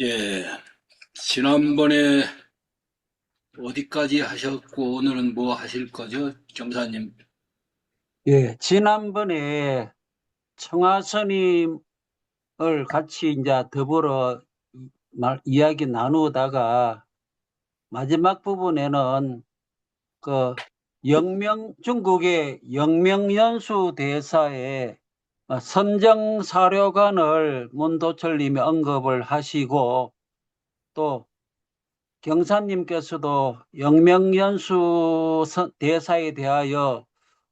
예, 지난번에 어디까지 하셨고, 오늘은 뭐 하실 거죠, 경사님? 예, 지난번에 청하 스님을 같이 이제 더불어 이야기 나누다가 마지막 부분에는 그 중국의 영명연수 대사의 선정사료관을 문도철님이 언급을 하시고 또 경사님께서도 영명연수 대사에 대하여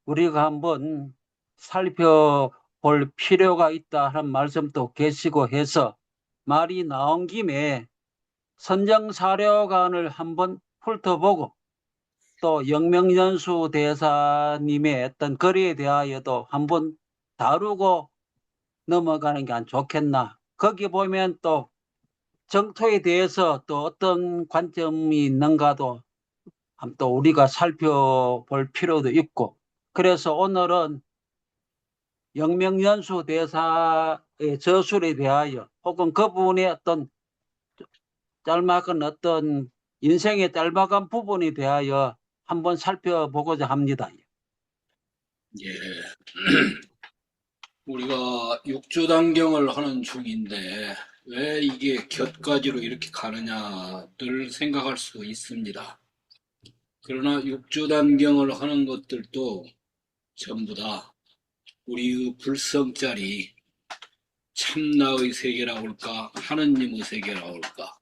우리가 한번 살펴볼 필요가 있다 하는 말씀도 계시고 해서 말이 나온 김에 선정사료관을 한번 훑어보고 또 영명연수 대사님의 어떤 거리에 대하여도 한번 다루고 넘어가는 게 안 좋겠나. 거기 보면 또 정토에 대해서 또 어떤 관점이 있는가도 또 우리가 살펴볼 필요도 있고, 그래서 오늘은 영명연수 대사의 저술에 대하여 혹은 그분의 어떤 짤막한 어떤 인생의 짤막한 부분에 대하여 한번 살펴보고자 합니다. 예, 우리가 육조단경을 하는 중인데, 왜 이게 곁가지로 이렇게 가느냐를 생각할 수 있습니다. 그러나 육조단경을 하는 것들도 전부 다 우리의 불성짜리 참나의 세계라고 할까, 하느님의 세계라고 할까,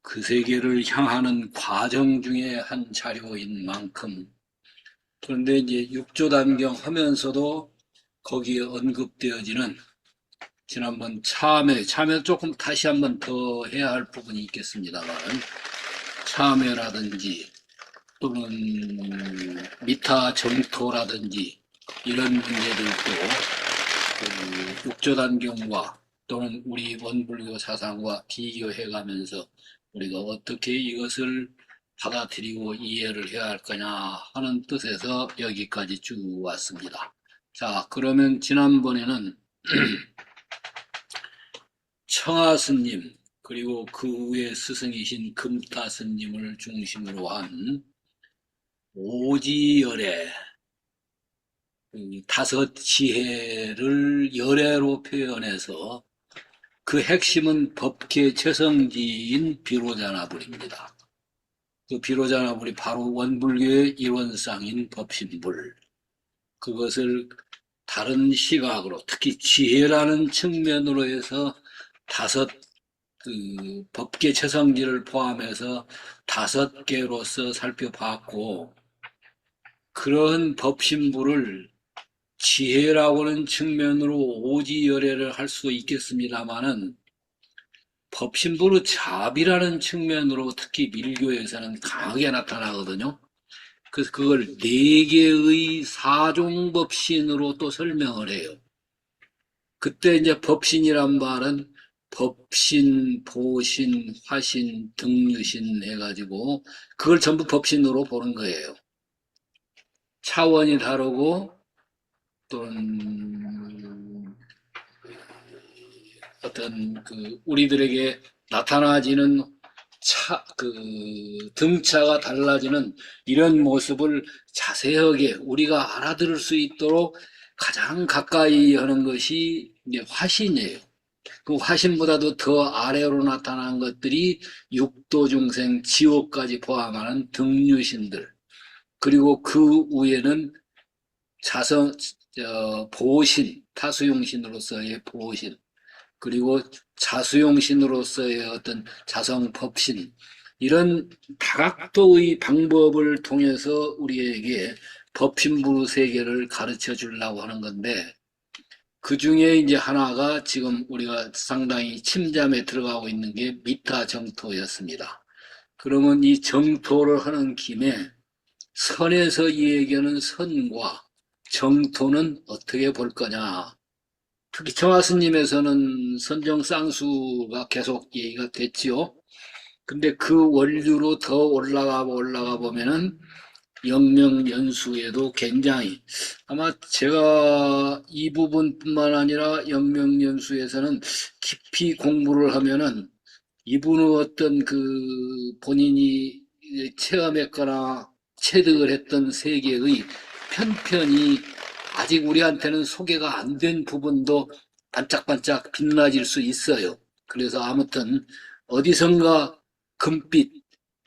그 세계를 향하는 과정 중에 한 자료인 만큼, 그런데 이제 육조단경 하면서도 거기에 언급되어지는 지난번 참회 조금 다시 한번 더 해야 할 부분이 있겠습니다만, 참회라든지 또는 미타 정토라든지 이런 문제들도 그 육조단경과 또는 우리 원불교 사상과 비교해가면서 우리가 어떻게 이것을 받아들이고 이해를 해야 할 거냐 하는 뜻에서 여기까지 쭉 왔습니다. 자, 그러면 지난번에는 청하스님 그리고 그 후에 스승이신 금타스님을 중심으로 한 오지열의 다섯 지혜를 열애로 표현해서 그 핵심은 법계 최성지인 비로자나불입니다. 그 비로자나불이 바로 원불교의 일원상인 법신불. 그것을 다른 시각으로, 특히 지혜라는 측면으로 해서 다섯 법계 최성지를 포함해서 다섯 개로서 살펴봤고, 그런 법신불을 지혜라고 하는 측면으로 오지열애를 할 수 있겠습니다마는 법신부의 자비라는 측면으로 특히 밀교에서는 강하게 나타나거든요. 그래서 그걸 네 개의 사종법신으로 또 설명을 해요. 그때 이제 법신이란 말은 법신, 보신, 화신, 등유신 해가지고 그걸 전부 법신으로 보는 거예요. 차원이 다르고 또는 어떤 그 우리들에게 나타나지는 등차가 달라지는 이런 모습을 자세하게 우리가 알아들을 수 있도록 가장 가까이 하는 것이 이제 화신이에요. 그 화신보다도 더 아래로 나타난 것들이 육도 중생, 지옥까지 포함하는 등류신들. 그리고 그 위에는 자성, 보신, 타수용신으로서의 보신. 그리고 자수용신으로서의 어떤 자성법신 이런 다각도의 방법을 통해서 우리에게 법신부 세계를 가르쳐 주려고 하는 건데 그 중에 이제 하나가 지금 우리가 상당히 침잠에 들어가고 있는 게 미타 정토였습니다. 그러면 이 정토를 하는 김에 선에서 얘기하는 선과 정토는 어떻게 볼 거냐. 특히 청하스님에서는 선정 쌍수가 계속 얘기가 됐지요. 근데 그 원류로 더 올라가 보면은 영명연수에도 굉장히 아마 제가 이 부분뿐만 아니라 영명연수에서는 깊이 공부를 하면은 이분의 어떤 그 본인이 체험했거나 체득을 했던 세계의 편편이 아직 우리한테는 소개가 안 된 부분도 반짝반짝 빛나질 수 있어요. 그래서 아무튼 어디선가 금빛,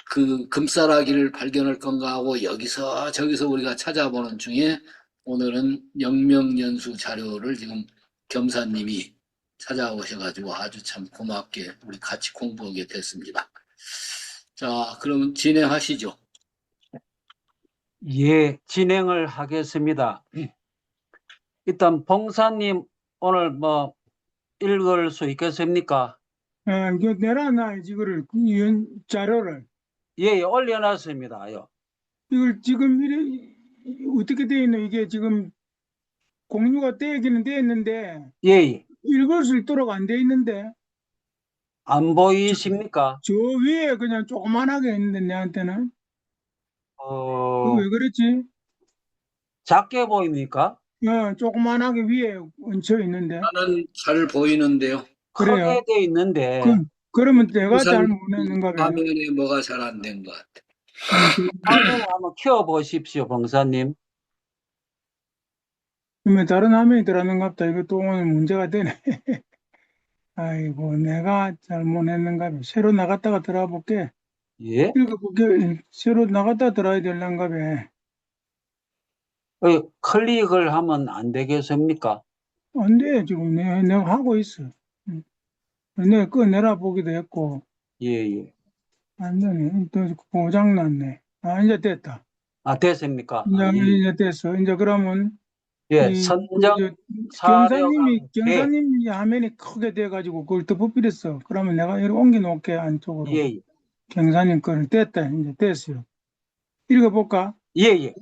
그 금싸라기를 발견할 건가 하고 여기서 저기서 우리가 찾아보는 중에 오늘은 영명연수 자료를 지금 겸사님이 찾아오셔가지고 아주 참 고맙게 우리 같이 공부하게 됐습니다. 자, 그럼 진행하시죠. 예, 진행을 하겠습니다. 일단 봉사님 오늘 뭐 읽을 수 있겠습니까? 이거 내려놔야지, 이거를, 자료를. 예, 예, 올려놨습니다요. 이걸 지금 어떻게 돼 있노? 이게 지금 공유가 되기는 돼 있는데, 예, 예. 읽을 수 있도록 안 돼 있는데, 안 보이십니까? 저 위에 그냥 조그만하게 있는데, 내한테는. 그거 어, 왜 그렇지? 작게 보입니까? 조그만하게 위에 얹혀 있는데. 나는 잘 보이는데요. 그래요. 크게 돼 있는데 그러면 내가 우선 잘못했는가 봐. 화면에 뭐가 잘 안 된 것 같아. 화면을 한번 켜 보십시오, 봉사님. 그러면 다른 화면이 들어왔는가 보다. 이거 또 오늘 문제가 되네. 아이고, 내가 잘못했는가 봐. 새로 나갔다가 들어가 볼게. 예. 읽어볼게. 새로 나갔다 들어야 될란가 봐. 클릭을 하면 안 되겠습니까? 안 돼, 지금 내가 하고 있어. 응. 내가 그거 내려보기도 했고, 예, 예. 안 되네. 또 고장났네. 이제 됐다. 아, 됐습니까? 이제 됐어. 이제 그러면, 예, 저 사료관. 예, 경사님이 화면이 크게 돼가지고 그걸 더 부필했어. 그러면 내가 이렇게 옮겨놓을게, 안쪽으로. 예, 경사님 거를 됐다. 이제 됐어요. 읽어볼까? 예, 예.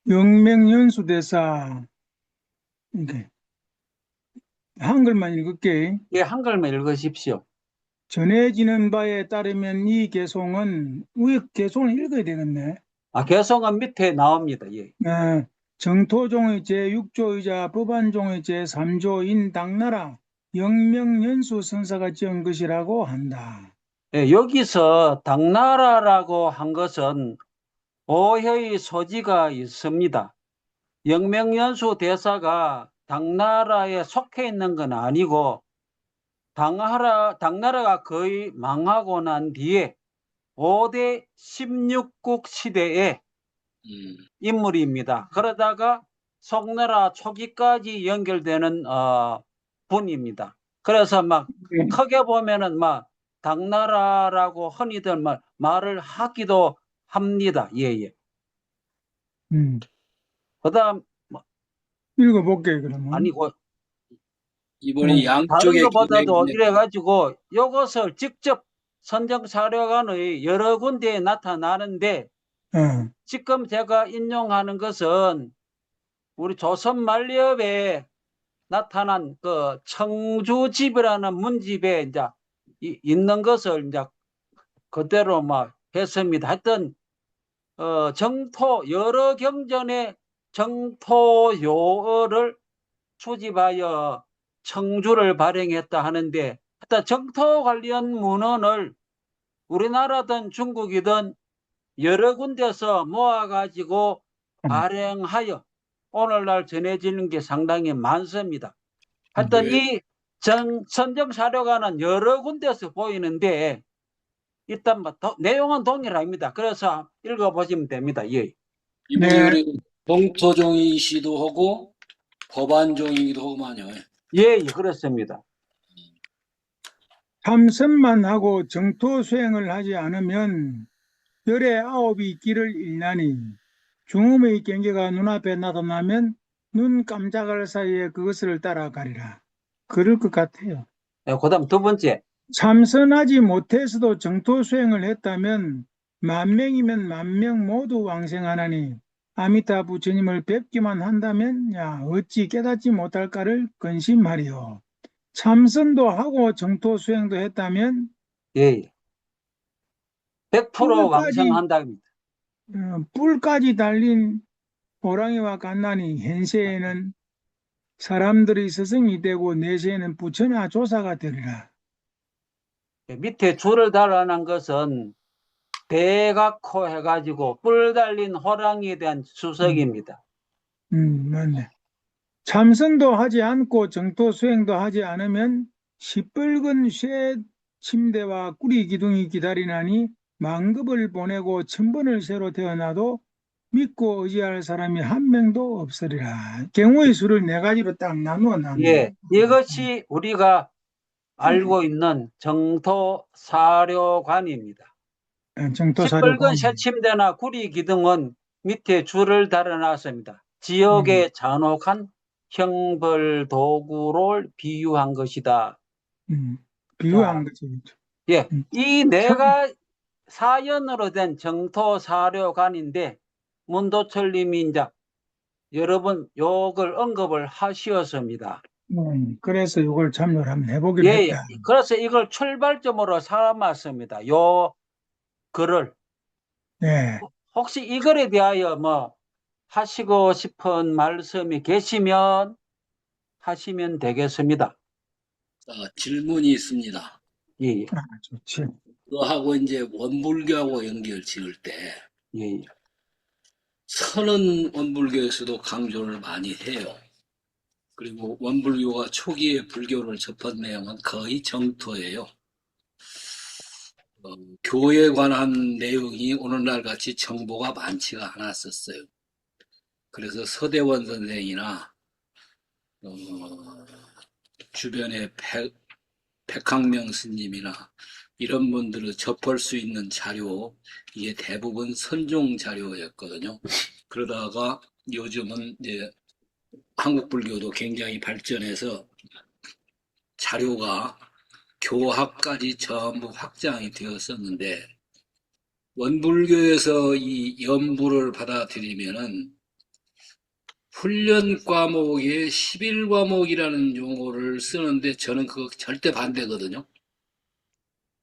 영맹연수대사. 이게. 한글만 읽을게. 예, 한글만 읽으십시오. 전해지는 바에 따르면 이 개송은 위에 개송을 읽어야 되겠네. 아, 개성은 밑에 나옵니다. 예. 정토종의 제6조이자 법안종의 제3조인 당나라 영명연수 선사가 지은 것이라고 한다. 예, 여기서 당나라라고 한 것은 오해의 소지가 있습니다. 영명연수 대사가 당나라에 속해 있는 건 아니고 당나라가 거의 망하고 난 뒤에 5대 16국 시대의 인물입니다. 그러다가 송나라 초기까지 연결되는 분입니다. 그래서 막 네. 크게 보면은 막 당나라라고 흔히들 말을 하기도 합니다. 예예. 음. 그다음 읽어볼게 그러면. 아니고 이번에 다른 양쪽에 것보다도 기획 이래가지고 이것을 직접 선정사료관의 여러 군데에 나타나는데 어. 지금 제가 인용하는 것은 우리 조선 만리업에 나타난 그 청주집이라는 문집에 이제 있는 것을 이제 그대로 막 했습니다. 하여튼 정토 여러 경전의 정토요어를 수집하여 청주를 발행했다 하는데 하여튼 정토 관련 문헌을 우리나라든 중국이든 여러 군데서 모아가지고 발행하여 오늘날 전해지는 게 상당히 많습니다. 하여튼 네. 이 선정사료관은 여러 군데서 보이는데 일단 내용은 동일합니다. 그래서 읽어보시면 됩니다. 예. 이분이 네. 우리 동토종이시도 하고 법안종이기도 하고만요. 예, 그렇습니다. 참선만 하고 정토 수행을 하지 않으면 열의 아홉이 길을 잃나니 중음의 경계가 눈앞에 나타나면 눈 깜짝할 사이에 그것을 따라가리라. 그럴 것 같아요. 예, 그다음 두 번째. 참선하지 못해서도 정토 수행을 했다면 만 명이면 만 명 모두 왕생하나니 아미타 부처님을 뵙기만 한다면 어찌 깨닫지 못할까를 근심하리요. 참선도 하고 정토 수행도 했다면 예. 100% 뿔까지 왕성한답니다. 뿔까지 달린 호랑이와 같나니 현세에는 사람들이 스승이 되고 내세에는 부처나 조사가 되리라. 밑에 줄을 달아난 것은 대각호 해가지고 뿔 달린 호랑이에 대한 수석입니다. 맞네. 참선도 하지 않고 정토 수행도 하지 않으면 시뻘건 쇠 침대와 구리 기둥이 기다리나니 만급을 보내고 천번을 새로 태어나도 믿고 의지할 사람이 한 명도 없으리라. 경우의 수를 네 가지로 딱 나누어 놨네. 예, 이것이 우리가 알고 있는 정토 사료관입니다. 정토 시뻘건 사료관. 쇠침대나 구리 기둥은 밑에 줄을 달아놨습니다. 지역의 잔혹한 형벌 도구를 비유한 것이다. 비유한 거죠. 예, 음. 이 네가 사연으로 된 정토 사료관인데 문도철님이 이제 여러 번 요걸 언급을 하시었습니다. 그래서 이걸 참여를 한번 해보기로 예, 예. 했다. 그래서 이걸 출발점으로 삼았습니다. 요 글을. 네. 혹시 이 글에 대하여 뭐 하시고 싶은 말씀이 계시면 하시면 되겠습니다. 질문이 있습니다. 예, 예, 좋지. 그거하고 이제 원불교하고 연결 지을 때 예, 예. 선은 원불교에서도 강조를 많이 해요. 그리고 원불교가 초기에 불교를 접한 내용은 거의 정토예요. 교에 관한 내용이 오늘날 같이 정보가 많지가 않았었어요. 그래서 서대원 선생이나 주변에 백학명 스님이나 이런 분들을 접할 수 있는 자료, 이게 대부분 선종 자료였거든요. 그러다가 요즘은 이제 한국 불교도 굉장히 발전해서 자료가 교학까지 전부 확장이 되었었는데, 원불교에서 이 연부를 받아들이면은 훈련 과목에 11과목이라는 용어를 쓰는데 저는 그거 절대 반대거든요.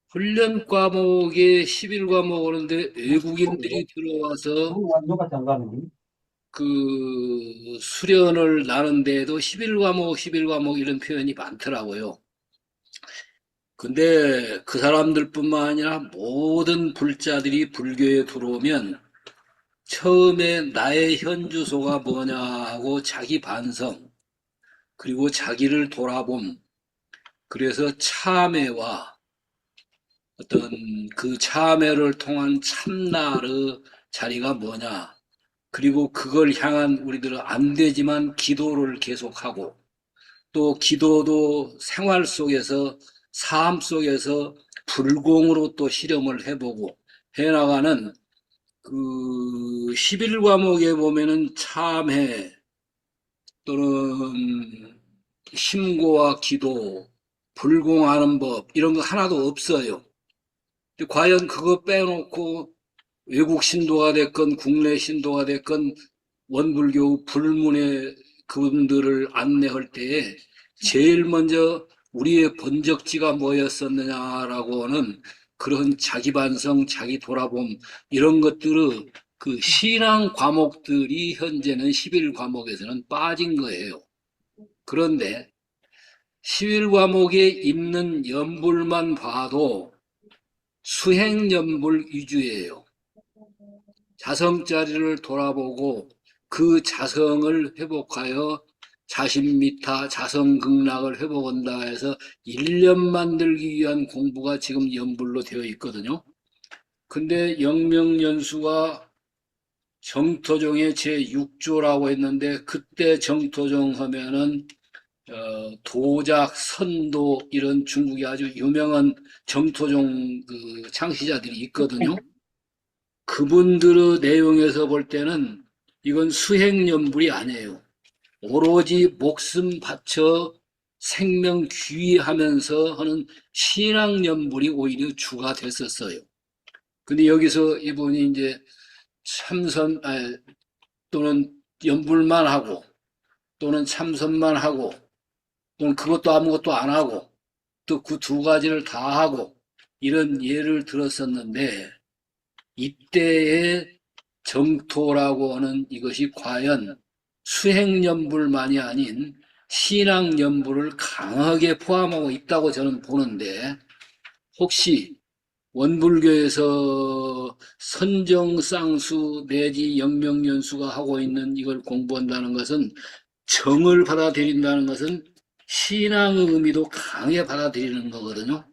훈련 과목에 11과목 오는데 외국인들이 들어와서 누가 장관님? 그 수련을 나는데도 11과목, 11과목 이런 표현이 많더라고요. 근데 그 사람들뿐만 아니라 모든 불자들이 불교에 들어오면 처음에 나의 현주소가 뭐냐고 자기 반성, 그리고 자기를 돌아봄, 그래서 참회와 어떤 그 참회를 통한 참나의 자리가 뭐냐, 그리고 그걸 향한 우리들은 안 되지만 기도를 계속하고, 또 기도도 생활 속에서 삶 속에서 불공으로 또 실험을 해보고 해나가는 그 11과목에 보면은 참회 또는 심고와 기도, 불공하는 법 이런 거 하나도 없어요. 과연 그거 빼놓고 외국 신도가 됐건 국내 신도가 됐건 원불교 불문의 그분들을 안내할 때에 제일 먼저 우리의 본적지가 뭐였었느냐라고 하는 그런 자기 반성, 자기 돌아봄 이런 것들의 그 신앙 과목들이 현재는 11과목에서는 빠진 거예요. 그런데 11과목에 있는 연불만 봐도 수행연불 위주예요. 자성자리를 돌아보고 그 자성을 회복하여 자신미타 자성극락을 회복한다 해서 1년 만들기 위한 공부가 지금 연불로 되어 있거든요. 근데 영명연수가 정토종의 제6조라고 했는데 그때 정토종 하면은 도작, 선도 이런 중국의 아주 유명한 정토종 그 창시자들이 있거든요. 그분들의 내용에서 볼 때는 이건 수행연불이 아니에요. 오로지 목숨 바쳐 생명 귀하면서 하는 신앙연불이 오히려 주가 됐었어요. 근데 여기서 이분이 이제 참선, 또는 연불만 하고, 또는 참선만 하고, 또는 그것도 아무것도 안 하고, 또 그 두 가지를 다 하고, 이런 예를 들었었는데, 이때의 정토라고 하는 이것이 과연 수행연불만이 아닌 신앙 연부를 강하게 포함하고 있다고 저는 보는데, 혹시 원불교에서 선정쌍수 내지 영명연수가 하고 있는 이걸 공부한다는 것은, 정을 받아들인다는 것은 신앙의 의미도 강하게 받아들이는 거거든요.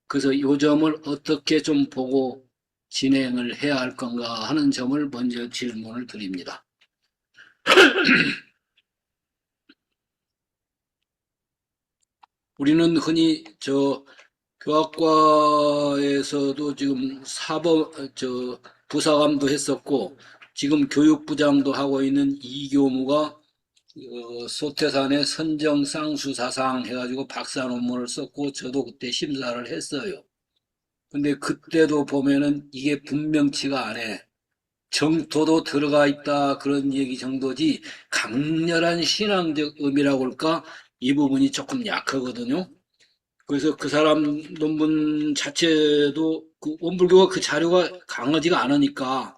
그래서 이 점을 어떻게 좀 보고 진행을 해야 할 건가 하는 점을 먼저 질문을 드립니다. 우리는 흔히 교학과에서도 지금 부사감도 했었고, 지금 교육부장도 하고 있는 이교무가 소태산의 선정쌍수사상 해가지고 박사 논문을 썼고, 저도 그때 심사를 했어요. 근데 그때도 보면은 이게 분명치가 않아. 정토도 들어가 있다 그런 얘기 정도지 강렬한 신앙적 의미라고 할까? 이 부분이 조금 약하거든요. 그래서 그 사람 논문 자체도 그 원불교가 그 자료가 강하지가 않으니까.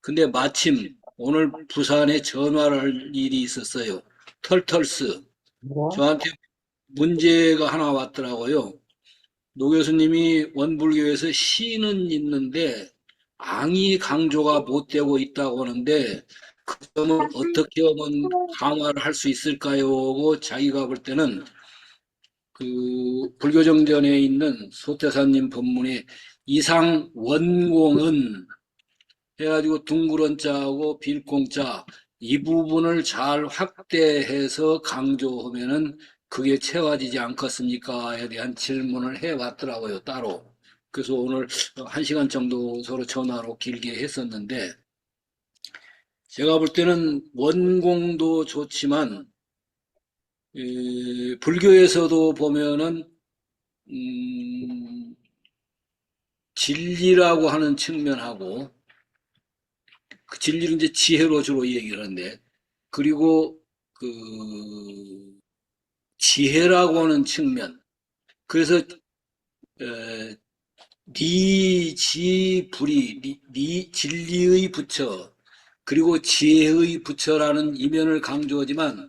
근데 마침 오늘 부산에 전화를 할 일이 있었어요. 털털스. 저한테 문제가 하나 왔더라고요. 노 교수님이 원불교에서 시는 있는데 앙이 강조가 못 되고 있다고 하는데, 그 점을 어떻게 하면 강화를 할 수 있을까요? 하고 자기가 볼 때는 그 불교정전에 있는 소태사님 법문에 이상 원공은 해가지고 둥그런 자하고 빌공자 이 부분을 잘 확대해서 강조하면은 그게 채워지지 않겠습니까에 대한 질문을 해왔더라고요, 따로. 그래서 오늘 1시간 정도 서로 전화로 길게 했었는데, 제가 볼 때는 원공도 좋지만 불교에서도 보면은 진리라고 하는 측면하고, 그 진리는 이제 지혜로 주로 얘기를 하는데, 그리고 그 지혜라고 하는 측면. 그래서 진리의 부처 그리고 지혜의 부처라는 이면을 강조하지만,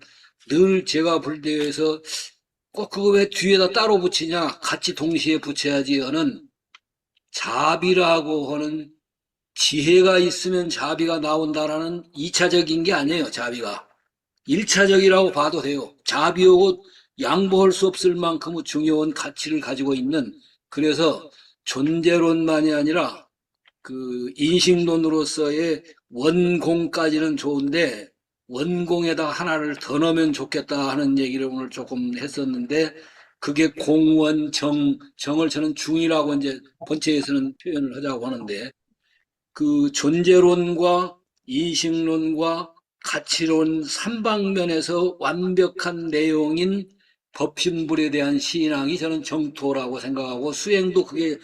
늘 제가 볼 때에서 꼭 그거 왜 뒤에다 따로 붙이냐, 같이 동시에 붙여야지 하는 자비라고 하는, 지혜가 있으면 자비가 나온다라는 2차적인 게 아니에요. 자비가 1차적이라고 봐도 돼요. 자비하고 양보할 수 없을 만큼의 중요한 가치를 가지고 있는, 그래서 존재론만이 아니라 그 인식론으로서의 원공까지는 좋은데 원공에다 하나를 더 넣으면 좋겠다 하는 얘기를 오늘 조금 했었는데, 그게 공원정, 정을 저는 중이라고 이제 본체에서는 표현을 하자고 하는데, 그 존재론과 인식론과 가치론 삼방면에서 완벽한 내용인 법신불에 대한 신앙이 저는 정토라고 생각하고, 수행도 그게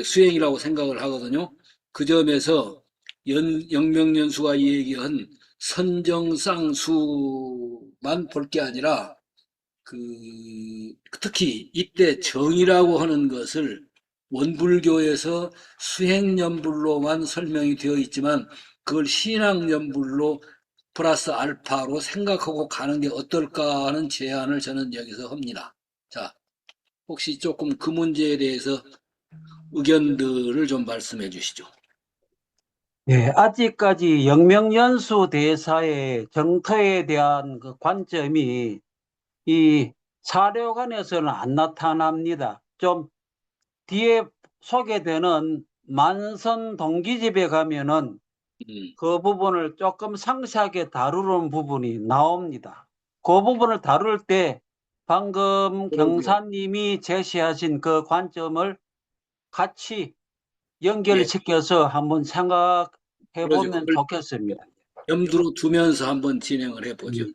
수행이라고 생각을 하거든요. 그 점에서 영명연수가 얘기한 선정쌍수만 볼 게 아니라, 그 특히 이때 정이라고 하는 것을 원불교에서 수행연불로만 설명이 되어 있지만, 그걸 신앙연불로 플러스 알파로 생각하고 가는 게 어떨까 하는 제안을 저는 여기서 합니다. 자, 혹시 조금 그 문제에 대해서 의견들을 좀 말씀해 주시죠. 예, 아직까지 영명연수 대사의 정토에 대한 그 관점이 이 사료관에서는 안 나타납니다. 좀 뒤에 소개되는 만선 동기집에 가면은 그 부분을 조금 상세하게 다루는 부분이 나옵니다. 그 부분을 다룰 때 방금 경사님이 제시하신 그 관점을 같이 연결시켜서 한번 생각해 보면 좋겠습니다. 염두로 두면서 한번 진행을 해보죠.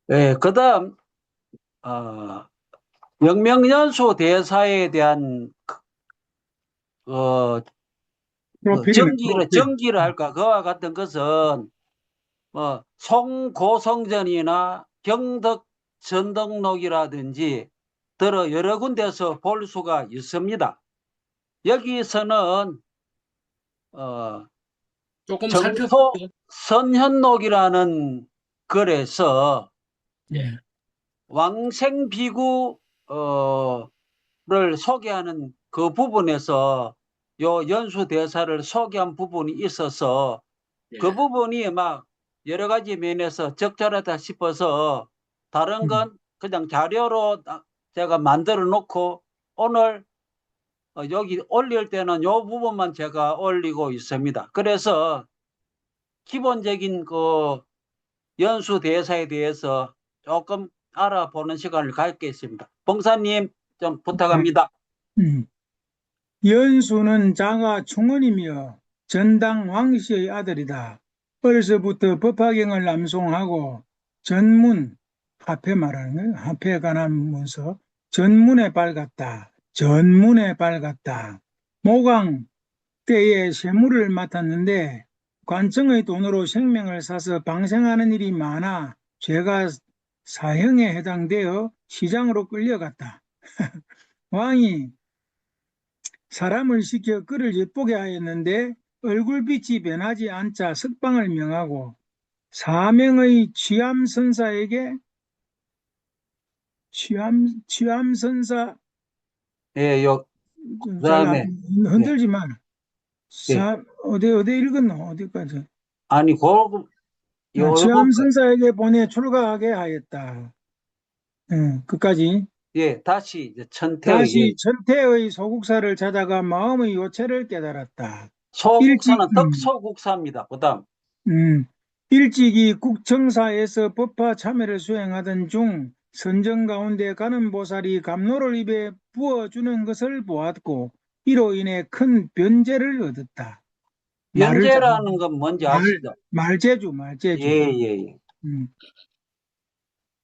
네, 그다음 영명연수 대사에 대한 정기를 할까, 그와 같은 것은 송고성전이나 경덕 전덕록이라든지 들어 여러 군데서 볼 수가 있습니다. 여기서는 조금 정토 살펴볼게요. 선현록이라는 글에서 예. 왕생비구를 소개하는 그 부분에서 요 연수대사를 소개한 부분이 있어서 그 예. 부분이 막 여러 가지 면에서 적절하다 싶어서 다른 건 그냥 자료로 제가 만들어 놓고 오늘 여기 올릴 때는 요 부분만 제가 올리고 있습니다. 그래서 기본적인 그 연수 대사에 대해서 조금 알아보는 시간을 갖겠습니다. 봉사님 좀 부탁합니다. 음. 연수는 자가 충원이며 전당 왕씨의 아들이다. 어려서부터 법화경을 남송하고 전문, 화폐 말하는 거예요. 화폐에 관한 문서, 전문에 밝았다. 전문에 밝았다. 모강 때에 세무를 맡았는데 관청의 돈으로 생명을 사서 방생하는 일이 많아 죄가 사형에 해당되어 시장으로 끌려갔다. 왕이 사람을 시켜 그를 엿보게 하였는데 얼굴빛이 변하지 않자 석방을 명하고 사명의 취함선사에게 취함선사 예, 잘 그다음에 예, 흔들지 마. 예. 어디 읽었노? 어디까지? 아니 요 부분 취함선사에게 보내 출가하게 하였다. 끝까지. 예, 다시 이제 천태 예. 다시 천태의 소국사를 찾아가 마음의 요체를 깨달았다. 일찍, 소국사는 덕소국사입니다. 그다음 음, 일찍이 국정사에서 법화 참여를 수행하던 중 선정 가운데 가는 보살이 감로를 입에 부어주는 것을 보았고 이로 인해 큰 변제를 얻었다. 말을 잘, 변제라는 건 뭔지 아시죠? 말재주, 예, 말재주. 예, 예. 음.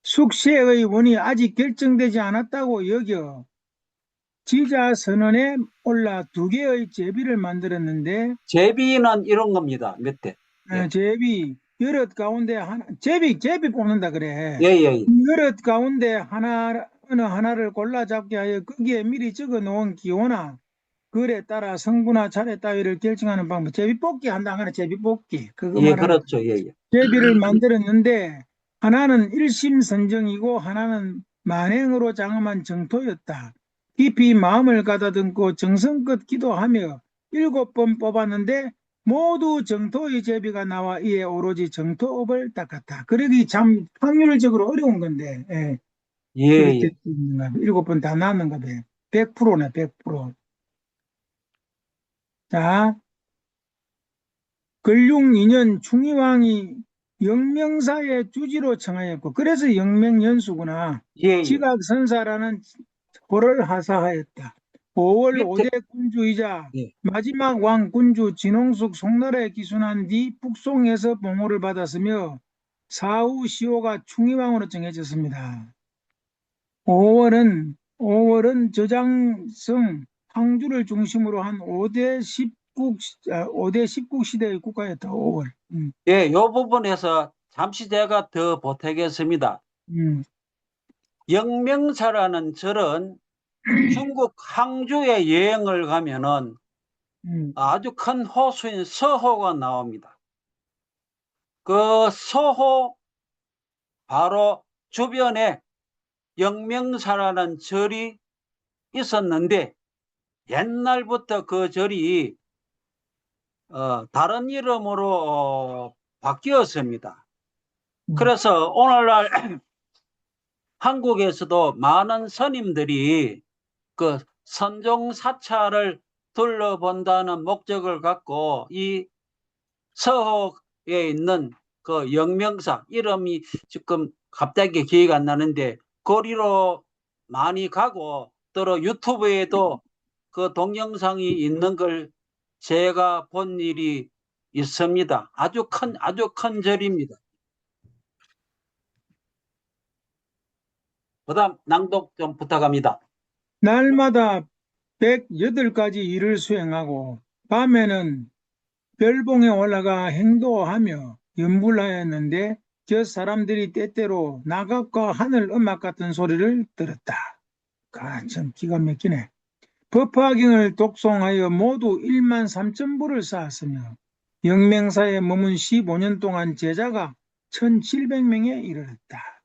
숙세의 원이 아직 결정되지 않았다고 여겨 지자 선언에 올라 두 개의 제비를 만들었는데 제비는 이런 겁니다. 밑에. 예. 제비 여럿 가운데 하나 제비 뽑는다 그래. 예, 예, 예. 여럿 가운데 하나 어느 하나를 골라 잡게 하여 거기에 미리 적어 놓은 기호나 글에 따라 성부나 차례 따위를 결정하는 방법. 제비 뽑기 한다 하는 제비 뽑기 그거 예, 말하는 그렇죠. 예, 예. 제비를 만들었는데 하나는 일심 선정이고 하나는 만행으로 장엄한 정토였다. 깊이 마음을 가다듬고 정성껏 기도하며 7번 뽑았는데 모두 정토의 제비가 나와 이에 오로지 정토업을 닦았다. 그러기 참 확률적으로 어려운 건데 예, 그렇게 예. 7번 다 나왔는가 봐. 100%네 100%. 자, 근룡 2년 충의왕이 영명사의 주지로 청하였고 그래서 영명연수구나. 예, 예. 지각선사라는 호를 하사하였다. 5월 밑에 5대 군주이자 예. 마지막 왕 군주 진홍숙 송나라에 기순한 뒤 북송에서 봉호를 받았으며 사후 시호가 충의왕으로 정해졌습니다. 5월은 저장성 항주를 중심으로 한 5대 10국 시대의 국가였다. 5월. 예, 요 부분에서 잠시 제가 더 보태겠습니다. 음, 영명사라는 절은 중국 항주에 여행을 가면은 음, 아주 큰 호수인 서호가 나옵니다. 그 서호 바로 주변에 영명사라는 절이 있었는데 옛날부터 그 절이 다른 이름으로 바뀌었습니다. 음, 그래서 오늘날 한국에서도 많은 스님들이 그 선종 사찰을 둘러본다는 목적을 갖고 이 서호에 있는 그 영명사 이름이 지금 갑자기 기억이 안 나는데 거리로 많이 가고 또 유튜브에도 그 동영상이 있는 걸 제가 본 일이 있습니다. 아주 큰 절입니다. 그다음 낭독 좀 부탁합니다. 날마다 108가지 일을 수행하고 밤에는 별봉에 올라가 행도하며 염불하였는데 저 사람들이 때때로 나각과 하늘 음악 같은 소리를 들었다. 참 기가 막히네. 법화경을 독송하여 모두 1만 3천 부를 쌓았으며 영맹사에 머문 15년 동안 제자가 1700명에 이르렀다.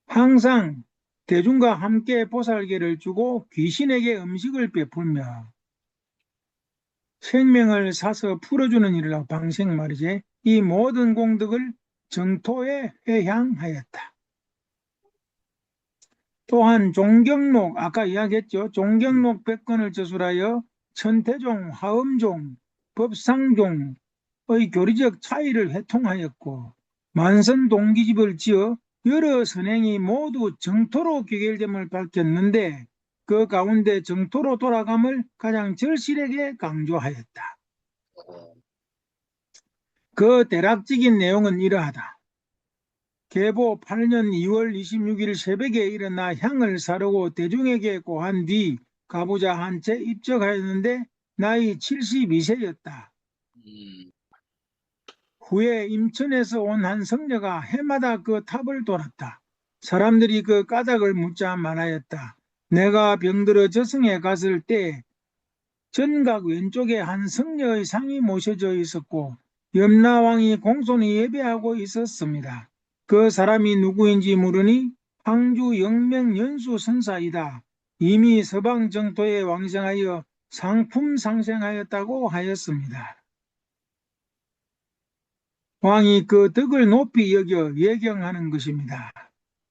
항상 대중과 함께 보살개를 주고 귀신에게 음식을 베풀며 생명을 사서 풀어주는 일로 방생 말이지. 이 모든 공덕을 정토에 회향하였다. 또한 종경록, 아까 이야기했죠. 종경록 100권을 저술하여 천태종, 화엄종, 법상종의 교리적 차이를 회통하였고 만선동기집을 지어 여러 선행이 모두 정토로 귀결됨을 밝혔는데 그 가운데 정토로 돌아감을 가장 절실하게 강조하였다. 그 대략적인 내용은 이러하다. 계보 8년 2월 26일 새벽에 일어나 향을 사르고 대중에게 고한 뒤 가부자 한 채 입적하였는데 나이 72세였다. 후에 임천에서 온 한 성녀가 해마다 그 탑을 돌았다. 사람들이 그 까닭을 묻자 말하였다. 내가 병들어 저승에 갔을 때 전각 왼쪽에 한 성녀의 상이 모셔져 있었고 염라왕이 공손히 예배하고 있었습니다. 그 사람이 누구인지 물으니 황주 영명 연수 선사이다. 이미 서방 정토에 왕생하여 상품 상생하였다고 하였습니다. 왕이 그 덕을 높이 여겨 예경하는 것입니다.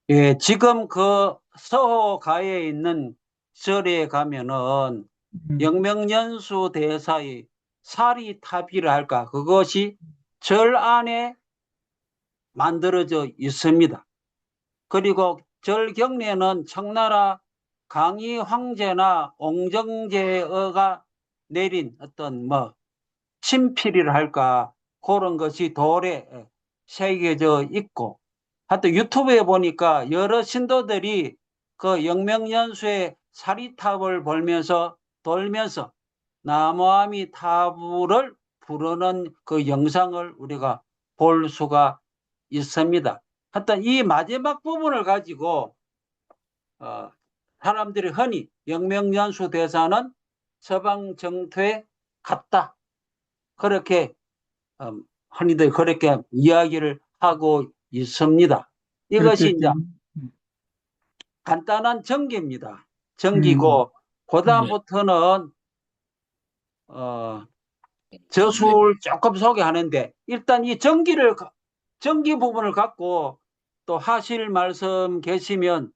예, 지금 그 서호가에 있는 절에 가면은 영명연수 대사의 사리탑이라 할까, 그것이 절 안에 만들어져 있습니다. 그리고 절 경내는 청나라 강희 황제나 옹정제가 내린 어떤 친필이라 할까, 그런 것이 돌에 새겨져 있고, 하여튼 유튜브에 보니까 여러 신도들이 그 영명연수의 사리탑을 돌면서 나무아미 타부를 부르는 그 영상을 우리가 볼 수가 있습니다. 하여튼 이 마지막 부분을 가지고 사람들이 흔히 영명연수 대사는 서방 정토에 갔다, 그렇게 흔히들 그렇게 이야기를 하고 있습니다. 이것이 이제 간단한 전기입니다. 전기고 그다음부터는 저술 조금 소개하는데, 일단 이 전기 부분을 갖고 또 하실 말씀 계시면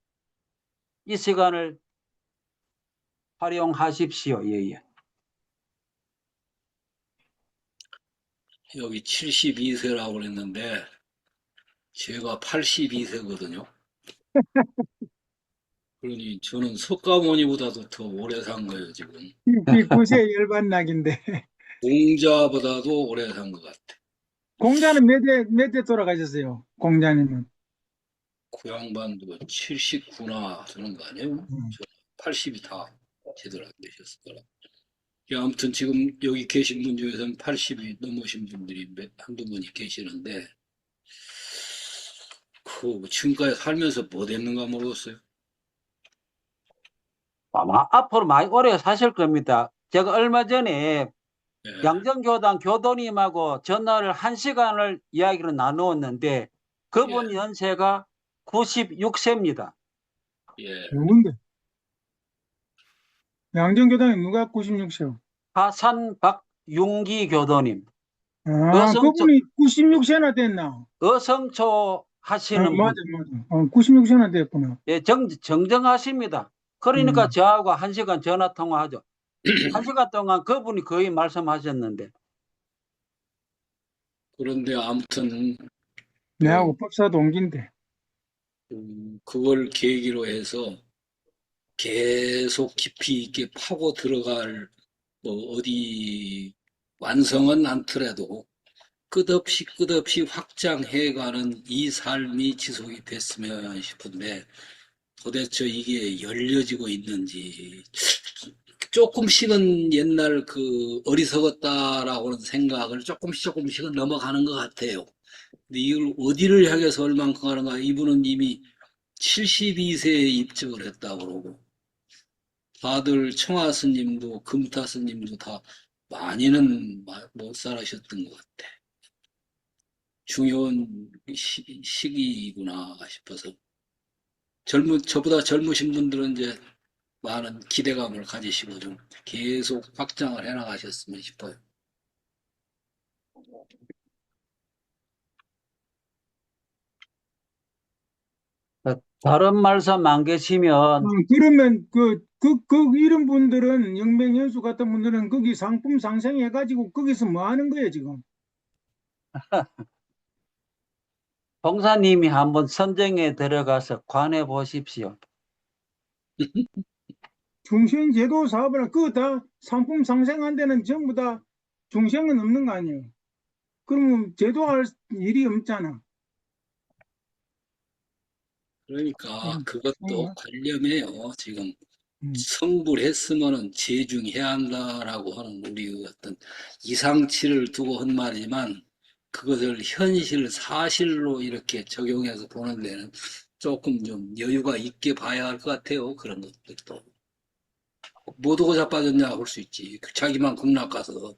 이 시간을 활용하십시오. 예. 여기 72세라고 그랬는데 제가 82세거든요. 그러니 저는 석가모니보다도 더 오래 산 거예요, 지금. 9세 열반낙인데. 공자보다도 오래 산 것 같아. 공자는 몇 대 돌아가셨어요? 공자님은. 그 양반도 79나 되는 거 아니에요? 80이 다 제대로 안 되셨을 거라. 아무튼 지금 여기 계신 분 중에서는 80이 넘으신 분들이 한두 분이 계시는데, 지금까지 살면서 뭐 됐는가 모르겠어요. 아마 앞으로 많이 오래 사실 겁니다. 제가 얼마 전에 예, 양정교당 교도님하고 전화를 1시간을 이야기를 나누었는데 그분 연세가 96세입니다. 예. 누군데? 양정교당에 누가 96세요? 하산 박윤기 교도님. 아, 그분이 96세나 됐나? 어성초 하시는 맞아, 분. 맞아. 96세나 됐구나. 예, 정정하십니다. 그러니까 저하고 1시간 전화 통화하죠. 1시간 동안 그분이 거의 말씀하셨는데. 그런데 아무튼 내하고 법사 동기인데. 그걸 계기로 해서 계속 깊이 있게 파고 들어갈 어디 완성은 않더라도 끝없이 확장해가는 이 삶이 지속이 됐으면 싶은데 도대체 이게 열려지고 있는지 조금씩은 옛날 그 어리석었다라고는 생각을 조금씩은 넘어가는 것 같아요. 근데 이걸 어디를 향해서 얼만큼 하는가? 이분은 이미 72세에 입증을 했다고 그러고 다들 청하 스님도 금타 스님도 다 많이는 못 살아셨던 것 같아. 중요한 시기구나 싶어서. 저보다 젊으신 분들은 이제 많은 기대감을 가지시고 좀 계속 확장을 해 나가셨으면 싶어요. 다른 말씀 안 계시면 그러면 이런 분들은 영맹연수 같은 분들은 거기 상품 상생해가지고 거기서 뭐 하는 거예요, 지금? 봉사님이 한번 선정에 들어가서 관해 보십시오. 중생제도 사업을 그거 다 상품 상생한 데는 전부 다 중생은 없는 거 아니에요? 그러면 제도할 일이 없잖아. 그러니까 음, 그것도 어, 관념이에요. 지금 음. 성불했으면은 재중해야 한다라고 하는 우리 어떤 이상치를 두고 한 말이지만 그것을 현실 사실로 이렇게 적용해서 보는 데는 조금 좀 여유가 있게 봐야 할 것 같아요. 그런 것들도. 모두가 자빠졌냐 볼 수 있지. 자기만 극락 가서.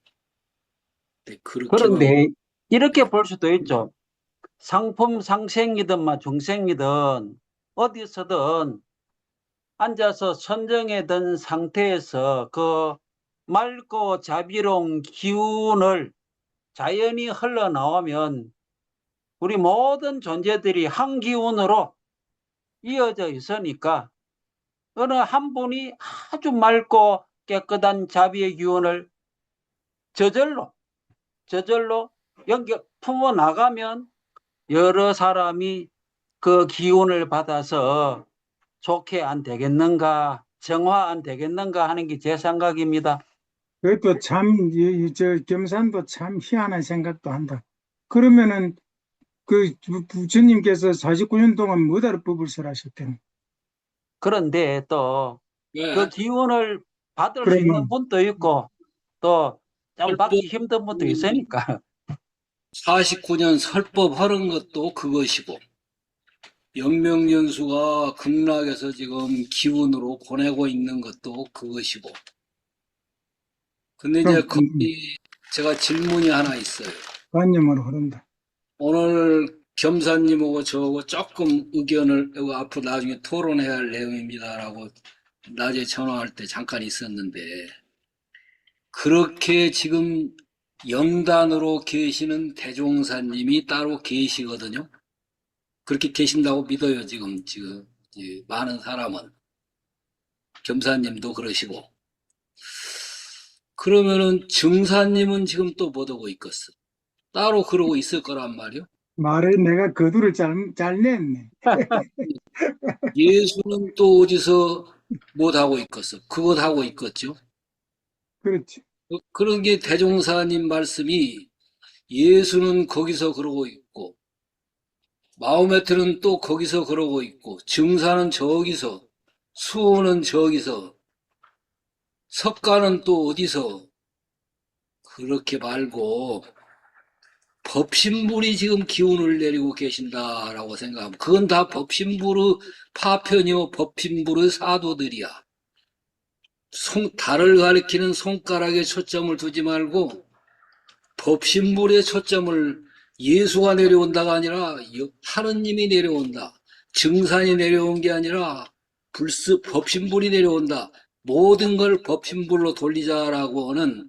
근데 그렇게만, 그런데 이렇게 볼 수도 있죠. 상품 상생이든 중생이든 어디서든 앉아서 선정에 든 상태에서 그 맑고 자비로운 기운을 자연히 흘러나오면 우리 모든 존재들이 한 기운으로 이어져 있으니까 어느 한 분이 아주 맑고 깨끗한 자비의 기운을 저절로 연결 품어 나가면 여러 사람이 그 기운을 받아서 좋게 안 되겠는가, 정화 안 되겠는가 하는 게 제 생각입니다. 그것도 참, 저 겸산도 참 희한한 생각도 한다. 그러면은 그 부처님께서 49년 동안 뭐다를 법을 설하셨대요? 그런데 또 그 왜 기운을 받을 수 있는 그러면 분도 있고 또 좀 설법, 받기 힘든 분도 있으니까. 49년 설법 하는 것도 그것이고, 영명연수가 극락에서 지금 기운으로 보내고 있는 것도 그것이고. 근데 좀 이제 거기 제가 질문이 하나 있어요. 관념으로 흐른다. 오늘 겸사님하고 저하고 조금 의견을 이거 앞으로 나중에 토론해야 할 내용입니다라고 낮에 전화할 때 잠깐 있었는데 그렇게 지금 영단으로 계시는 대종사님이 따로 계시거든요. 그렇게 계신다고 믿어요, 지금 많은 사람은. 겸사님도 그러시고. 그러면은 증사님은 지금 또 못하고 있겠어. 따로 그러고 있을 거란 말이요. 말을 내가 거두를 잘 냈네. 예수는 또 어디서 못하고 있겠어. 그것 하고 있겠죠. 그렇지. 그런 게 대종사님 말씀이 예수는 거기서 그러고 있고, 마호메트는 또 거기서 그러고 있고, 증사는 저기서, 수호는 저기서, 석가는 또 어디서, 그렇게 말고, 법신불이 지금 기운을 내리고 계신다라고 생각하면, 그건 다 법신불의 파편이요, 법신불의 사도들이야. 달을 가리키는 손가락에 초점을 두지 말고, 법신불에 초점을 예수가 내려온다가 아니라 하느님이 내려온다. 증산이 내려온 게 아니라 법신불이 내려온다. 모든 걸 법신불로 돌리자라고 하는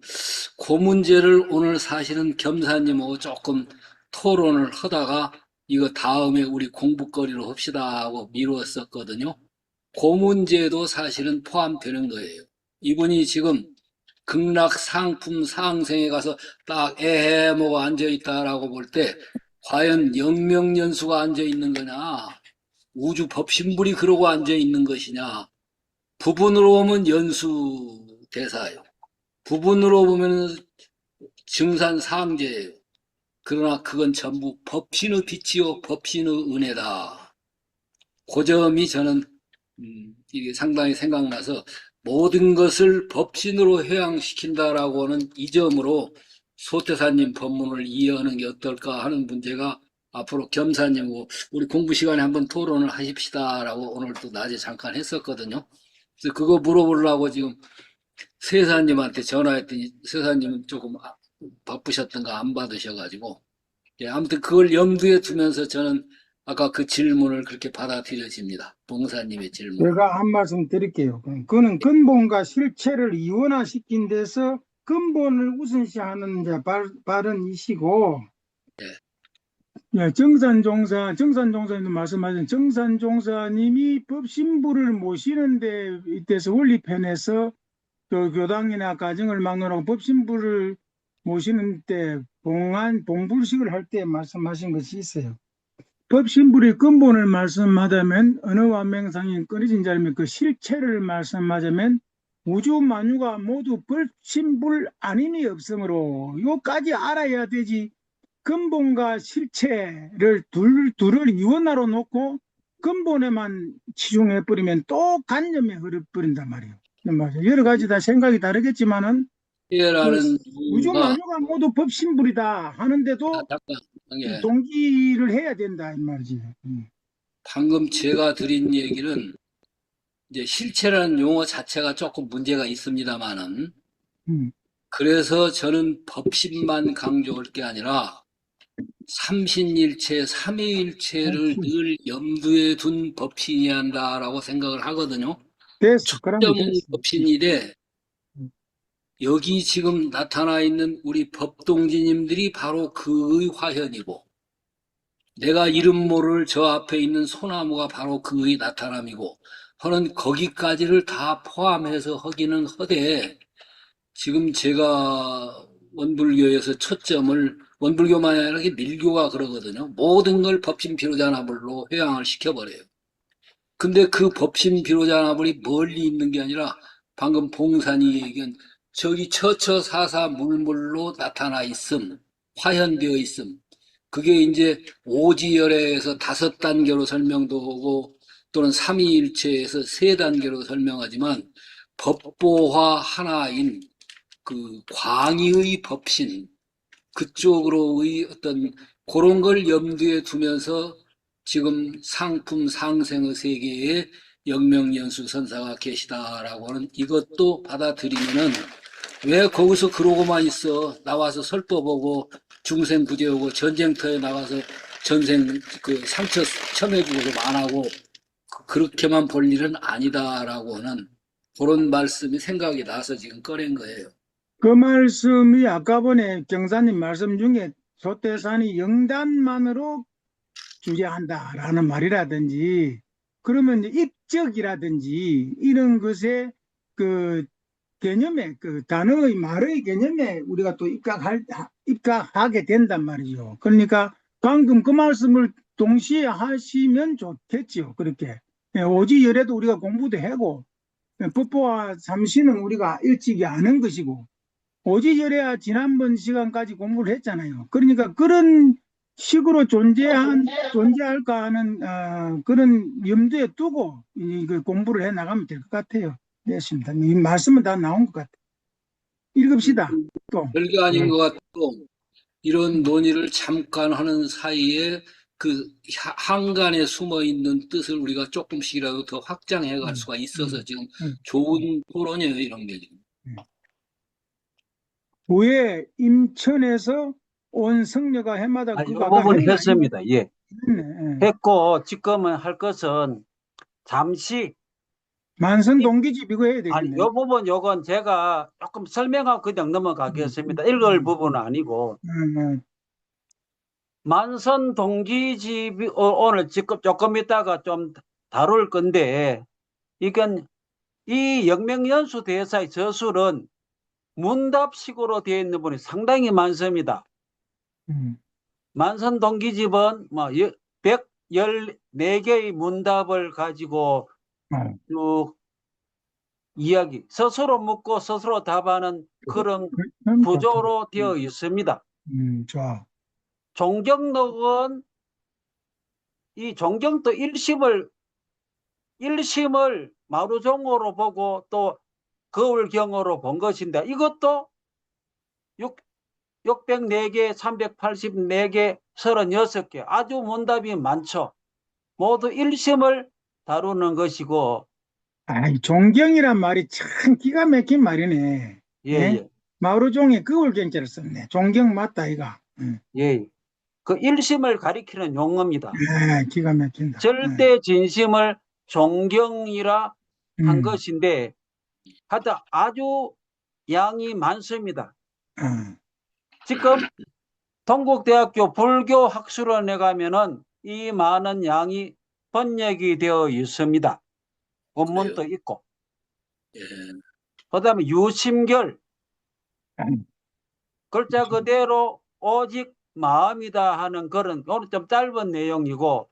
그 문제를 오늘 사실은 겸사님하고 조금 토론을 하다가 이거 다음에 우리 공부거리로 합시다 하고 미뤘었거든요. 그 문제도 사실은 포함되는 거예요. 이분이 지금 극락 상품 상생에 가서 딱 에헤모고 앉아있다라고 볼 때 과연 영명연수가 앉아있는 거냐 우주 법신불이 그러고 앉아있는 것이냐 부분으로 보면 연수 대사예요. 부분으로 보면 증산 상제예요. 그러나 그건 전부 법신의 빛이요 법신의 은혜다. 그 점이 저는 이게 상당히 생각나서 모든 것을 법신으로 회양시킨다라고 하는 이 점으로 소태사님 법문을 이해하는 게 어떨까 하는 문제가 앞으로 겸사님하고 우리 공부 시간에 한번 토론을 하십시다라고 오늘 또 낮에 잠깐 했었거든요. 그래서 그거 물어보려고 지금 세사님한테 전화했더니 세사님은 조금 바쁘셨던가 안 받으셔가지고 예, 아무튼 그걸 염두에 두면서 저는 아까 그 질문을 그렇게 받아들여집니다. 봉사님의 질문을. 제가 한 말씀 드릴게요. 그는 근본과 실체를 이원화시킨 데서 근본을 우선시하는 이제 발언이시고, 네. 예, 정산종사님도 말씀하신 정산종사님이 법신부를 모시는 데 이때서 원리편에서 교당이나 가정을 막론하고 법신부를 모시는 때 봉불식을 할 때 말씀하신 것이 있어요. 법신불의 근본을 말씀하자면 어느 완명상이 끊어진 자리면 그 실체를 말씀하자면 우주 만유가 모두 법신불 아님이 없으므로 요까지 알아야 되지. 근본과 실체를 둘을 이원화로 놓고 근본에만 치중해 버리면 또 관념에 흐려버린단 말이에요. 여러 가지 다 생각이 다르겠지만은 그 라는 우주 이유가 만유가 모두 법신불이다 하는데도 잠깐 예, 동기를 해야 된다 이 말이지. 방금 제가 드린 얘기는 이제 실체라는 용어 자체가 조금 문제가 있습니다만은 음. 그래서 저는 법신만 강조할 게 아니라 삼신일체, 삼위일체를 늘 염두에 둔 법신이야 한다라고 생각을 하거든요. 됐어. 그러면 점은 됐어. 법신인데 여기 지금 나타나 있는 우리 법동지님들이 바로 그의 화현이고 내가 이름 모를 저 앞에 있는 소나무가 바로 그의 나타남이고 하는 거기까지를 다 포함해서 하기는 허되 지금 제가 원불교에서 초점을 원불교만 아니라 밀교가 그러거든요. 모든 걸 법신 비로자나불로 회양을 시켜버려요. 근데 그 법신 비로자나불이 멀리 있는 게 아니라 방금 봉산이 얘기한 저기 처처사사 물물로 나타나 있음, 화현되어 있음. 그게 이제 오지열애에서 5단계로 설명도 하고 또는 삼위일체에서 3단계로 설명하지만 법보화 하나인 그 광의의 법신 그쪽으로의 어떤 그런 걸 염두에 두면서 지금 상품 상생의 세계에 영명연수 선사가 계시다라고 하는 이것도 받아들이면은 왜 거기서 그러고만 있어 나와서 설법하고 중생 구제하고 전쟁터에 나가서 전생 그 상처 첨해주고도 만하고 그렇게만 볼 일은 아니다라고 하는 그런 말씀이 생각이 나서 지금 꺼낸 거예요. 그 말씀이 아까 전에 경사님 말씀 중에 소태산이 영단만으로 주재한다라는 말이라든지 그러면 이제 입적이라든지 이런 것에 그 개념에 그 단어의 말의 개념에 우리가 또 입각하게 된단 말이죠. 그러니까 방금 그 말씀을 동시에 하시면 좋겠죠. 그렇게 오지열애도 우리가 공부도 하고 법보와 삼신은 우리가 일찍이 아는 것이고 오지열애야 지난번 시간까지 공부를 했잖아요. 그러니까 그런 식으로 존재할까 하는 그런 염두에 두고 그 공부를 해 나가면 될 것 같아요. 됐습니다. 이 말씀은 다 나온 것 같아요. 읽읍시다. 또. 별게 아닌 것 같고 이런 논의를 잠깐 하는 사이에 그 한간에 숨어 있는 뜻을 우리가 조금씩이라도 더 확장해 갈 수가 있어서 지금 좋은 토론이에요, 이런 게 지금. 후에 임천에서 온 성녀가 해마다 이 그거 부분 했나? 했습니다. 예. 했네. 예. 했고 지금은 할 것은 잠시 만선 동기집 이거 해야 아니 되겠네. 요 부분 요건 제가 조금 설명하고 그냥 넘어가겠습니다. 읽을 부분은 아니고 만선 동기집이 오늘 지금 조금 있다가 좀 다룰 건데 이건 이 영명연수 대사의 저술은 문답식으로 되어 있는 분이 상당히 많습니다. 만선 동기집은 뭐 114개의 문답을 가지고 쭉 이야기 스스로 묻고 스스로 답하는 그런 구조로 되어 있습니다. 좋아. 종경록은 이 종경도 1심을 마루종어로 보고 또 거울경어로 본 것인데 이것도 604개, 384개, 36개 아주 문답이 많죠. 모두 1심을 다루는 것이고 아이, 존경이란 말이 참 기가 막힌 말이네. 예, 예? 예, 마오쩌둥이 그걸 경제를 썼네. 존경 맞다, 이가. 예. 그 일심을 가리키는 용어입니다. 기가 막힌다. 절대 진심을 존경이라 한 음, 것인데, 하여튼 아주 양이 많습니다. 어, 지금 동국대학교 불교 학술원에 가면은 이 많은 양이 번역이 되어 있습니다. 그래요. 원문도 있고. 예. 그다음에 유심결, 아니, 글자 그대로 오직 마음이다 하는 그런, 오늘 좀 짧은 내용이고,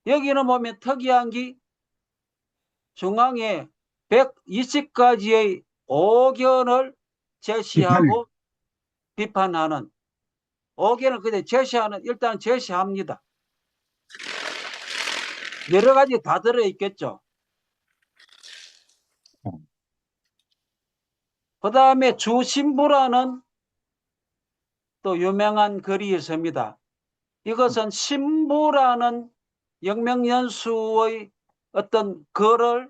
여기는 보면 특이한 게 중앙에 120가지의 오견을 비판해. 제시하고 비판하는, 오견을 그냥 제시하는, 일단 제시합니다. 여러 가지 다 들어있겠죠. 그 다음에 주신부라는 또 유명한 글이 있습니다. 이것은 신부라는 영명연수의 어떤 글을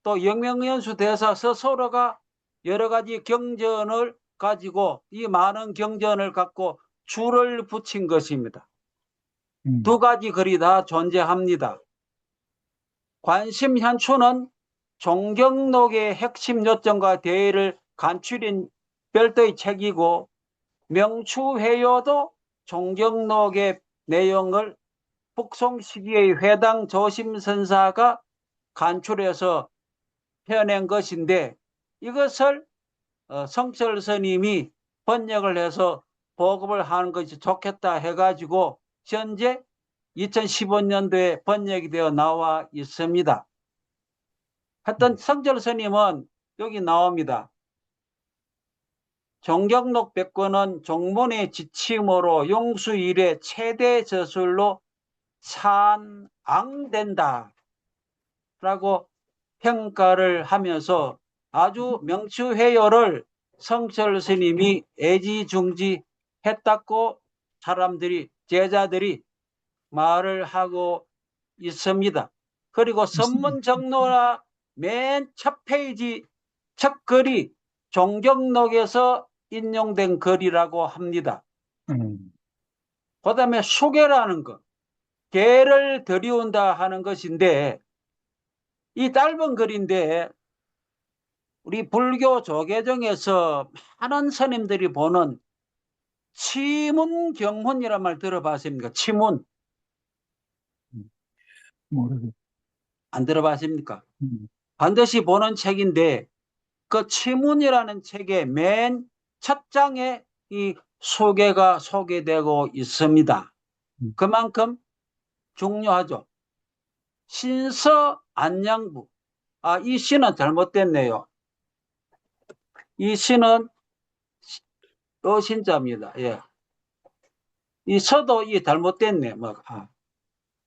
또 영명연수 대사 스스로가 여러 가지 경전을 가지고 이 많은 경전을 갖고 줄을 붙인 것입니다. 두 가지 글이 다 존재합니다. 관심현추는 종경록의 핵심 요점과 대의를 간추린 별도의 책이고, 명추회요도 종경록의 내용을 북송 시기의 회당 조심선사가 간추려서 펴낸 것인데, 이것을 성철 스님이 번역을 해서 보급을 하는 것이 좋겠다 해가지고 현재 2015년도에 번역이 되어 나와 있습니다. 하여튼 성철 스님은 여기 나옵니다. 종경록 백권은 종문의 지침으로 용수 이래 최대 저술로 산앙된다 라고 평가를 하면서 아주 명추회요를 성철 스님이 애지중지했다고 사람들이, 제자들이 말을 하고 있습니다. 그리고 선문정로나 맨 첫 페이지 첫 글이 종경록에서 인용된 글이라고 합니다. 그 다음에 수계라는 것, 계를 들이운다 하는 것인데, 이 짧은 글인데 우리 불교 조계종에서 많은 스님들이 보는 치문경훈이란 말 들어봤습니까? 치문 모르겠. 안 들어봤습니까? 반드시 보는 책인데 그 치문이라는 책의 맨 첫 장에 이 소개가 소개되고 있습니다. 그만큼 중요하죠. 신서 안양부. 이 시는 잘못됐네요. 이 시는 신자입니다. 예. 이 서도 이 잘못됐네.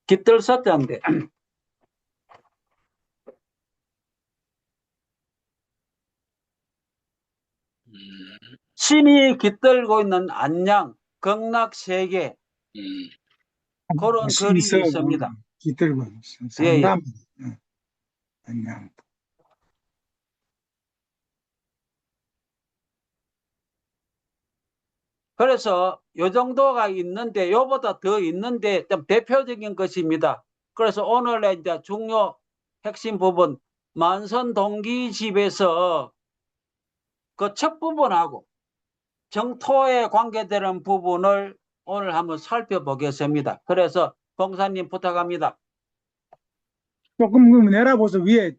깃들 서자인데. 신이 깃들고 있는 안양, 극락세계, 그런 글이 신서 있습니다. 기들고 예, 예. 상담. 그냥 그래서 요 정도가 있는데, 요보다 더 있는데 좀 대표적인 것입니다. 그래서 오늘의 이제 중요 핵심 부분, 만선동기집에서 그 첫 부분하고 정토에 관계되는 부분을 오늘 한번 살펴보겠습니다. 그래서 봉사님 부탁합니다. 조금 내려보서 위에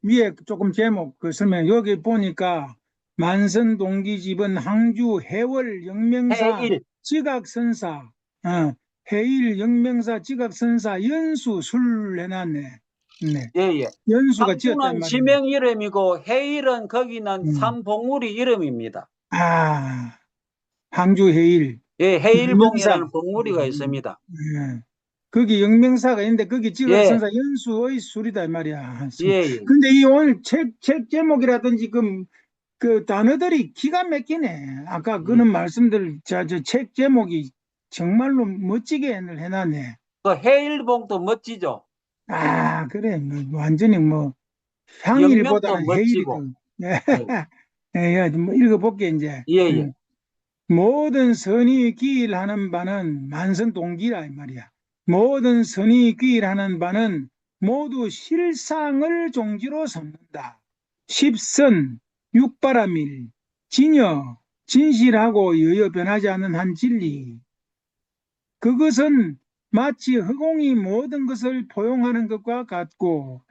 조금 제목 그 설명 여기 보니까 만선동기집은 항주 해월 영명사 해일, 지각선사 해일 영명사 지각선사 연수 술 내놨네. 네. 예, 예. 연수가 지었단 항주는 말이네. 지명 이름이고 해일은 거기는 산봉우리 이름입니다. 항주 해일 예, 영명사. 해일봉이라는 봉우리가 있습니다. 예. 거기 영명사가 있는데 거기 예, 지각선사 연수의 술이다 이 말이야. 예, 예. 근데 이 오늘 책 제목이라든지 그 단어들이 기가 막히네. 아까 그런 말씀들 저 책 제목이 정말로 멋지게 해놨네. 그 해일봉도 멋지죠. 그래. 완전히 영면도 향일보다는 해일이 더. 멋지고. 예, 예, 예, 뭐 읽어볼게, 이제. 예, 예. 모든 선이 기일하는 바는 만선동기라, 이 말이야. 모든 선이 기일하는 바는 모두 실상을 종지로 삼는다. 십선, 육바라밀, 진여, 진실하고 여여 변하지 않는 한 진리. 그것은 마치 허공이 모든 것을 포용하는 것과 같고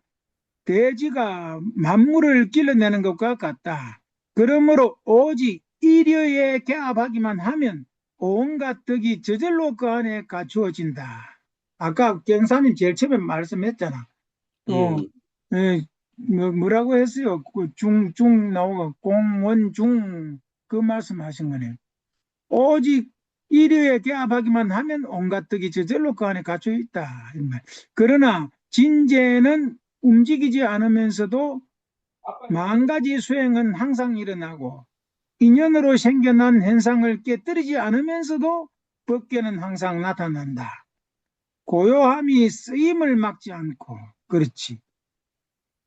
대지가 만물을 길러내는 것과 같다. 그러므로 오직 일여에 개합하기만 하면 온갖 덕이 저절로 그 안에 갖추어진다. 아까 경사님 제일 처음에 말씀했잖아. 어, 예. 뭐라고 했어요? 그 중 나오고 공원중 그 말씀하신 거네요. 오직 일여에 개합하기만 하면 온갖 덕이 저절로 그 안에 갖춰 있다. 그러나 진재는 움직이지 않으면서도 만 가지 수행은 항상 일어나고 인연으로 생겨난 현상을 깨뜨리지 않으면서도 법계는 항상 나타난다. 고요함이 쓰임을 막지 않고, 그렇지.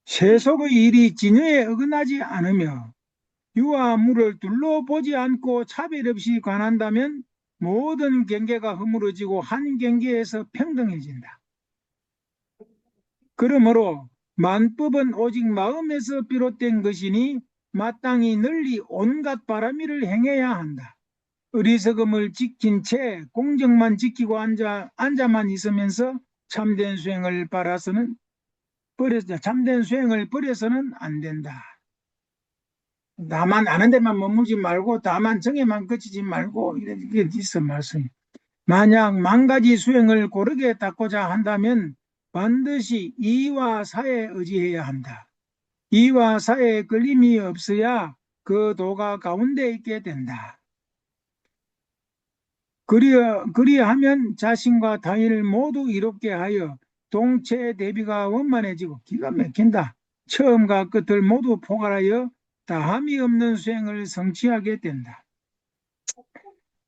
세속의 일이 진여에 어긋나지 않으며 유와 무를 둘러보지 않고 차별 없이 관한다면 모든 경계가 허물어지고 한 경계에서 평등해진다. 그러므로 만법은 오직 마음에서 비롯된 것이니 마땅히 널리 온갖 바람일을 행해야 한다. 어리석음을 지킨 채 공정만 지키고 앉아만 있으면서 참된 수행을 참된 수행을 버려서는 안 된다. 나만 아는 데만 머물지 말고 다만 정에만 그치지 말고 이렇게 있어 말씀이. 만약 만 가지 수행을 고르게 닦고자 한다면 반드시 이와 사에 의지해야 한다. 이와 사에 걸림이 없어야 그 도가 가운데 있게 된다. 그리하면 자신과 타인을 모두 이롭게 하여 동체 대비가 원만해지고 기가 막힌다. 처음과 끝을 모두 포괄하여 다함이 없는 수행을 성취하게 된다.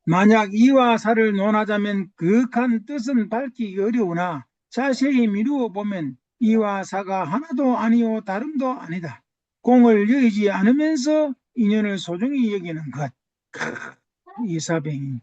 만약 이와 사를 논하자면 그윽한 뜻은 밝히기 어려우나 자세히 미루어 보면 이와 사가 하나도 아니요 다름도 아니다. 공을 여기지 않으면서 인연을 소중히 여기는 것. 이사병이.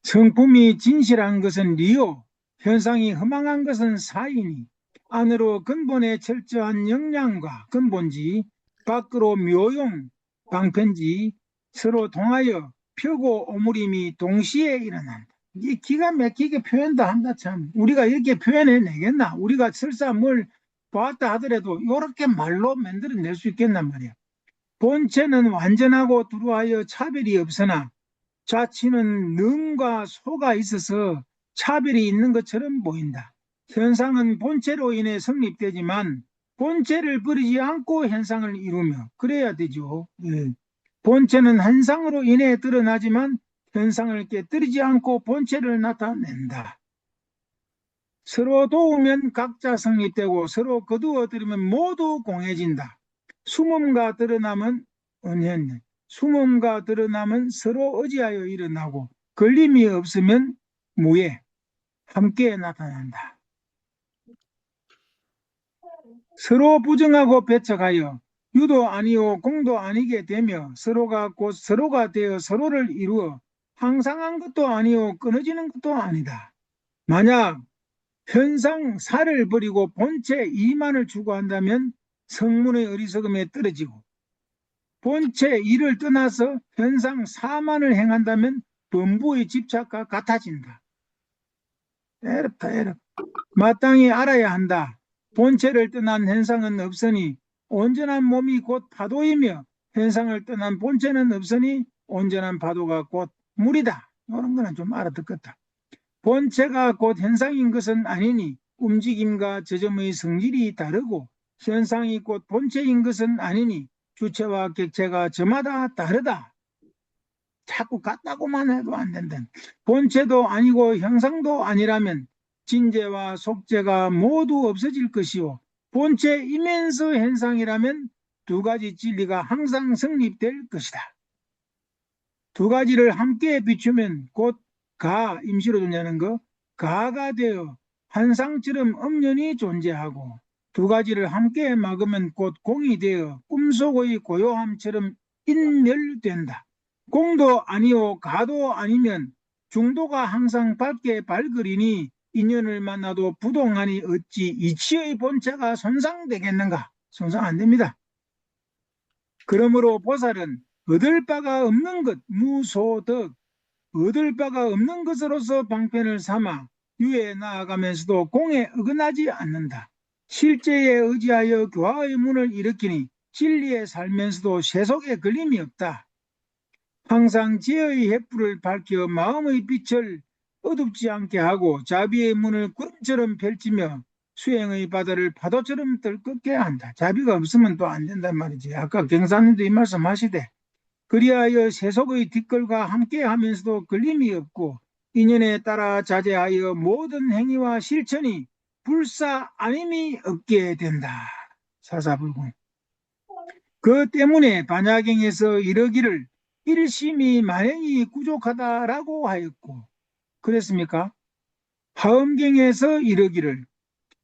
성품이 진실한 것은 리요, 현상이 허망한 것은 사이니 안으로 근본에 철저한 역량과 근본지, 밖으로 묘용, 방편지, 서로 통하여 펴고 오므림이 동시에 일어난다. 이게 기가 막히게 표현도 한다 참. 우리가 이렇게 표현해내겠나? 우리가 설사 뭘 보았다 하더라도 이렇게 말로 만들어낼 수 있겠단 말이야. 본체는 완전하고 두루하여 차별이 없으나 자치는 능과 소가 있어서 차별이 있는 것처럼 보인다. 현상은 본체로 인해 성립되지만 본체를 버리지 않고 현상을 이루며 그래야 되죠. 예. 본체는 현상으로 인해 드러나지만 현상을 깨뜨리지 않고 본체를 나타낸다. 서로 도우면 각자 성립되고 서로 거두어들이면 모두 공해진다. 숨음과 드러남은 은연, 숨음과 드러남은 서로 의지하여 일어나고 걸림이 없으면 무예, 함께 나타난다. 서로 부정하고 배척하여 유도 아니요 공도 아니게 되며 서로가 곧 서로가 되어 서로를 이루어 항상한 것도 아니요 끊어지는 것도 아니다. 만약 현상 사를 버리고 본체 이만을 추구한다면 성문의 어리석음에 떨어지고 본체 이를 떠나서 현상 사만을 행한다면 범부의 집착과 같아진다. 애롭다, 애롭다. 마땅히 알아야 한다. 본체를 떠난 현상은 없으니 온전한 몸이 곧 파도이며 현상을 떠난 본체는 없으니 온전한 파도가 곧 물이다. 이런 거는 좀 알아듣겠다. 본체가 곧 현상인 것은 아니니 움직임과 저점의 성질이 다르고 현상이 곧 본체인 것은 아니니 주체와 객체가 저마다 다르다. 자꾸 같다고만 해도 안 된다. 본체도 아니고 형상도 아니라면 진재와 속재가 모두 없어질 것이요. 본체이면서 현상이라면 두 가지 진리가 항상 성립될 것이다. 두 가지를 함께 비추면 곧 가, 임시로 존재하는 거, 가가 되어 한상처럼 엄연히 존재하고 두 가지를 함께 막으면 곧 공이 되어 꿈속의 고요함처럼 인멸된다. 공도 아니오 가도 아니면 중도가 항상 밝게 밝으리니 인연을 만나도 부동하니 어찌 이치의 본체가 손상되겠는가? 손상 안 됩니다. 그러므로 보살은 얻을 바가 없는 것, 무소득, 얻을 바가 없는 것으로서 방편을 삼아 유에 나아가면서도 공에 어긋나지 않는다. 실제에 의지하여 교화의 문을 일으키니 진리에 살면서도 세속에 걸림이 없다. 항상 지혜의 횃불을 밝혀 마음의 빛을 어둡지 않게 하고 자비의 문을 구름처럼 펼치며 수행의 바다를 파도처럼 들끓게 한다. 자비가 없으면 또 안 된단 말이지. 아까 경사님도 이 말씀 하시되 그리하여 세속의 뒷걸과 함께 하면서도 걸림이 없고 인연에 따라 자제하여 모든 행위와 실천이 불사 아님이 없게 된다. 사사불공. 그 때문에 반야경에서 이러기를 일심이 만행이 부족하다라고 하였고 그랬습니까? 화엄경에서 이러기를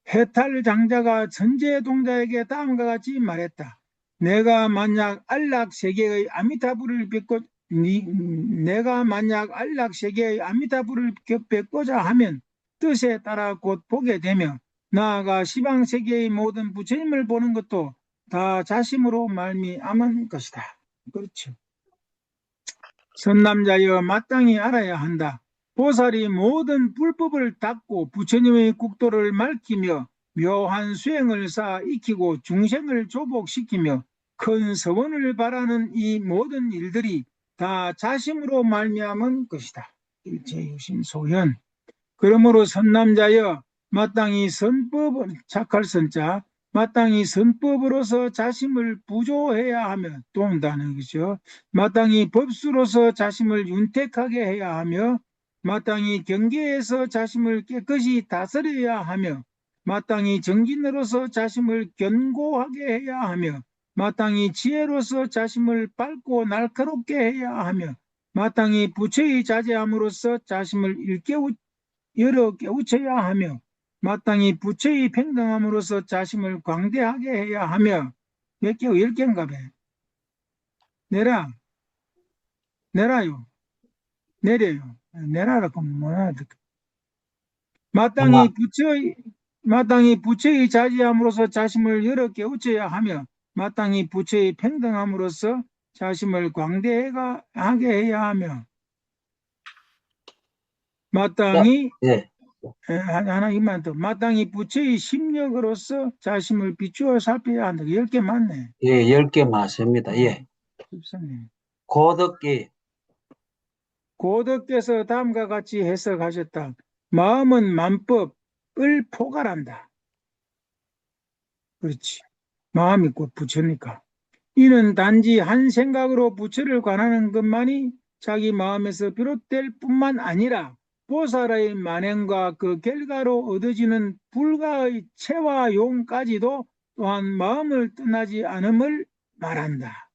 해탈장자가 천재동자에게 다음과 같이 말했다. 내가 만약 안락세계의 아미타불을 뵙고자 하면 뜻에 따라 곧 보게 되며 나아가 시방세계의 모든 부처님을 보는 것도 다 자심으로 말미암은 것이다. 그렇죠. 선남자여 마땅히 알아야 한다. 보살이 모든 불법을 닦고 부처님의 국도를 밝히며 묘한 수행을 쌓아 익히고 중생을 조복시키며 큰 서원을 바라는 이 모든 일들이 다 자심으로 말미암은 것이다. 일체유심 소현. 그러므로 선남자여 마땅히 선법을 착할 선자 마땅히 선법으로서 자심을 부조해야 하며 또 온다는 것이죠. 마땅히 법수로서 자심을 윤택하게 해야 하며 마땅히 경계에서 자심을 깨끗이 다스려야 하며 마땅히 정진으로서 자심을 견고하게 해야 하며 마땅히 지혜로서 자심을 밝고 날카롭게 해야 하며 마땅히 부처의 자제함으로써 자심을 여러 깨우쳐야 하며 마땅히 부처의 평등함으로써 자심을 광대하게 해야 하며 몇 개고 10개인가 봐. 내라요. 내려요. 내라라고 뭐라 마땅히 부처의 자제함으로써 자심을 여러 깨우쳐야 하며 마땅히 부처의 평등함으로써 자심을 광대하게 해야 하며 마땅히 예. 하나 이만 더 마땅히 부처의 심력으로서 자심을 비추어 살펴야 한다. 10개 맞네. 예, 10개 맞습니다. 예. 십사님. 고덕기. 고덕께서 다음과 같이 해석하셨다. 마음은 만법을 포괄한다. 그렇지. 마음이 곧 부처니까. 이는 단지 한 생각으로 부처를 관하는 것만이 자기 마음에서 비롯될 뿐만 아니라 보살의 만행과 그 결과로 얻어지는 불가의 체와 용까지도 또한 마음을 떠나지 않음을 말한다.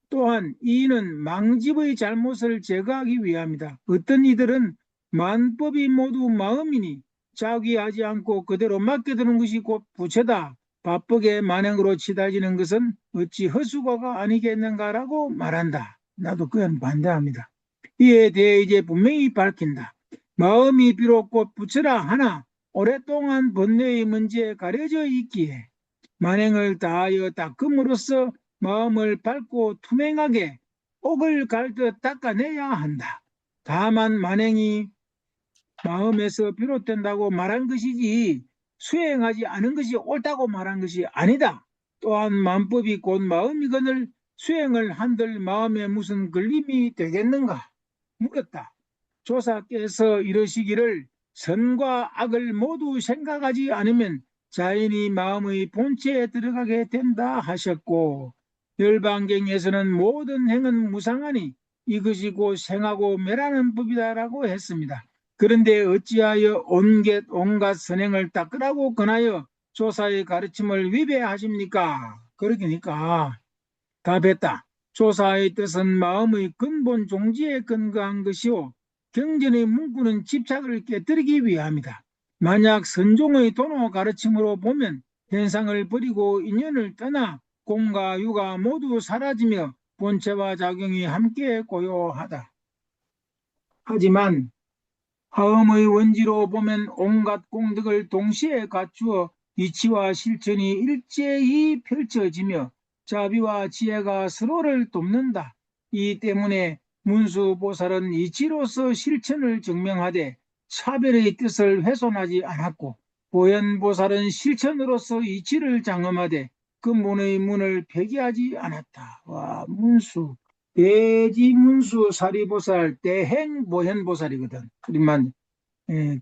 또한 이는 망집의 잘못을 제거하기 위함이다. 어떤 이들은 만법이 모두 마음이니 자귀하지 않고 그대로 맡겨두는 것이 곧 부처다. 바쁘게 만행으로 치달지는 것은 어찌 허수고가 아니겠는가라고 말한다. 나도 그건 반대합니다. 이에 대해 이제 분명히 밝힌다. 마음이 비록 곧 부처라 하나 오랫동안 번뇌의 문제에 가려져 있기에 만행을 다하여 닦음으로써 마음을 밝고 투명하게 옥을 갈듯 닦아내야 한다. 다만 만행이 마음에서 비롯된다고 말한 것이지 수행하지 않은 것이 옳다고 말한 것이 아니다. 또한 만법이 곧 마음이거늘 수행을 한들 마음에 무슨 걸림이 되겠는가? 물었다. 조사께서 이러시기를 선과 악을 모두 생각하지 않으면 자연히 마음의 본체에 들어가게 된다 하셨고 열반경에서는 모든 행은 무상하니 이것이 곧 생하고 멸하는 법이다라고 했습니다. 그런데 어찌하여 온갖 선행을 닦으라고 권하여 조사의 가르침을 위배하십니까? 그러니까 답했다. 조사의 뜻은 마음의 근본 종지에 근거한 것이요 경전의 문구는 집착을 깨뜨리기 위함이다. 만약 선종의 도노 가르침으로 보면 현상을 버리고 인연을 떠나 공과 유가 모두 사라지며 본체와 작용이 함께 고요하다. 하지만 화엄의 원지로 보면 온갖 공덕을 동시에 갖추어 이치와 실천이 일제히 펼쳐지며 자비와 지혜가 서로를 돕는다. 이 때문에 문수보살은 이치로서 실천을 증명하되 차별의 뜻을 훼손하지 않았고, 보현보살은 실천으로서 이치를 장엄하되 근본의 문을 폐기하지 않았다. 와, 문수. 대지문수 사리보살 대행 보현보살이거든. 그림만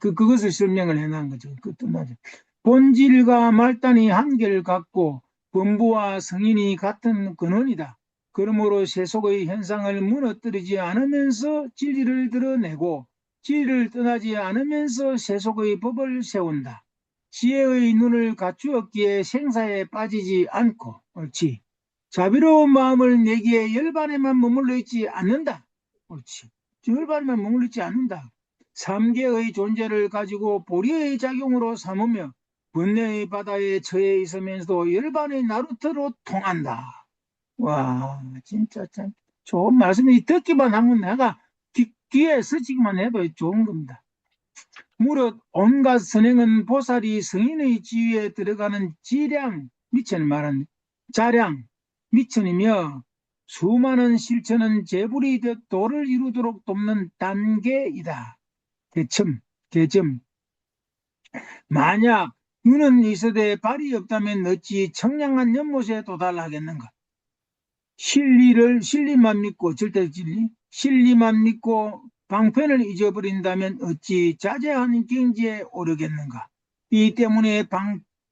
그것을 설명을 해놓은 거죠. 그것도 맞아. 본질과 말단이 한결 같고 본부와 성인이 같은 근원이다. 그러므로 세속의 현상을 무너뜨리지 않으면서 진리를 드러내고 진리를 떠나지 않으면서 세속의 법을 세운다. 지혜의 눈을 갖추었기에 생사에 빠지지 않고, 옳지. 자비로운 마음을 내기에 열반에만 머물러 있지 않는다. 옳지. 열반에만 머물러 있지 않는다. 삼계의 존재를 가지고 보리의 작용으로 삼으며 번뇌의 바다에 처해 있으면서도 열반의 나루터로 통한다. 와, 진짜 참 좋은 말씀이 듣기만 하면 내가 귀에 스치기만 해도 좋은 겁니다. 무릇 온갖 선행은 보살이 성인의 지위에 들어가는 지량, 미천을 말하는 자량, 미천이며 수많은 실천은 재불이 되 도를 이루도록 돕는 단계이다. 개점. 만약 눈은 있어도 발이 없다면 어찌 청량한 연못에 도달하겠는가? 진리만 믿고, 절대 진리, 진리만 믿고 방편을 잊어버린다면 어찌 자제하는 경지에 오르겠는가? 이 때문에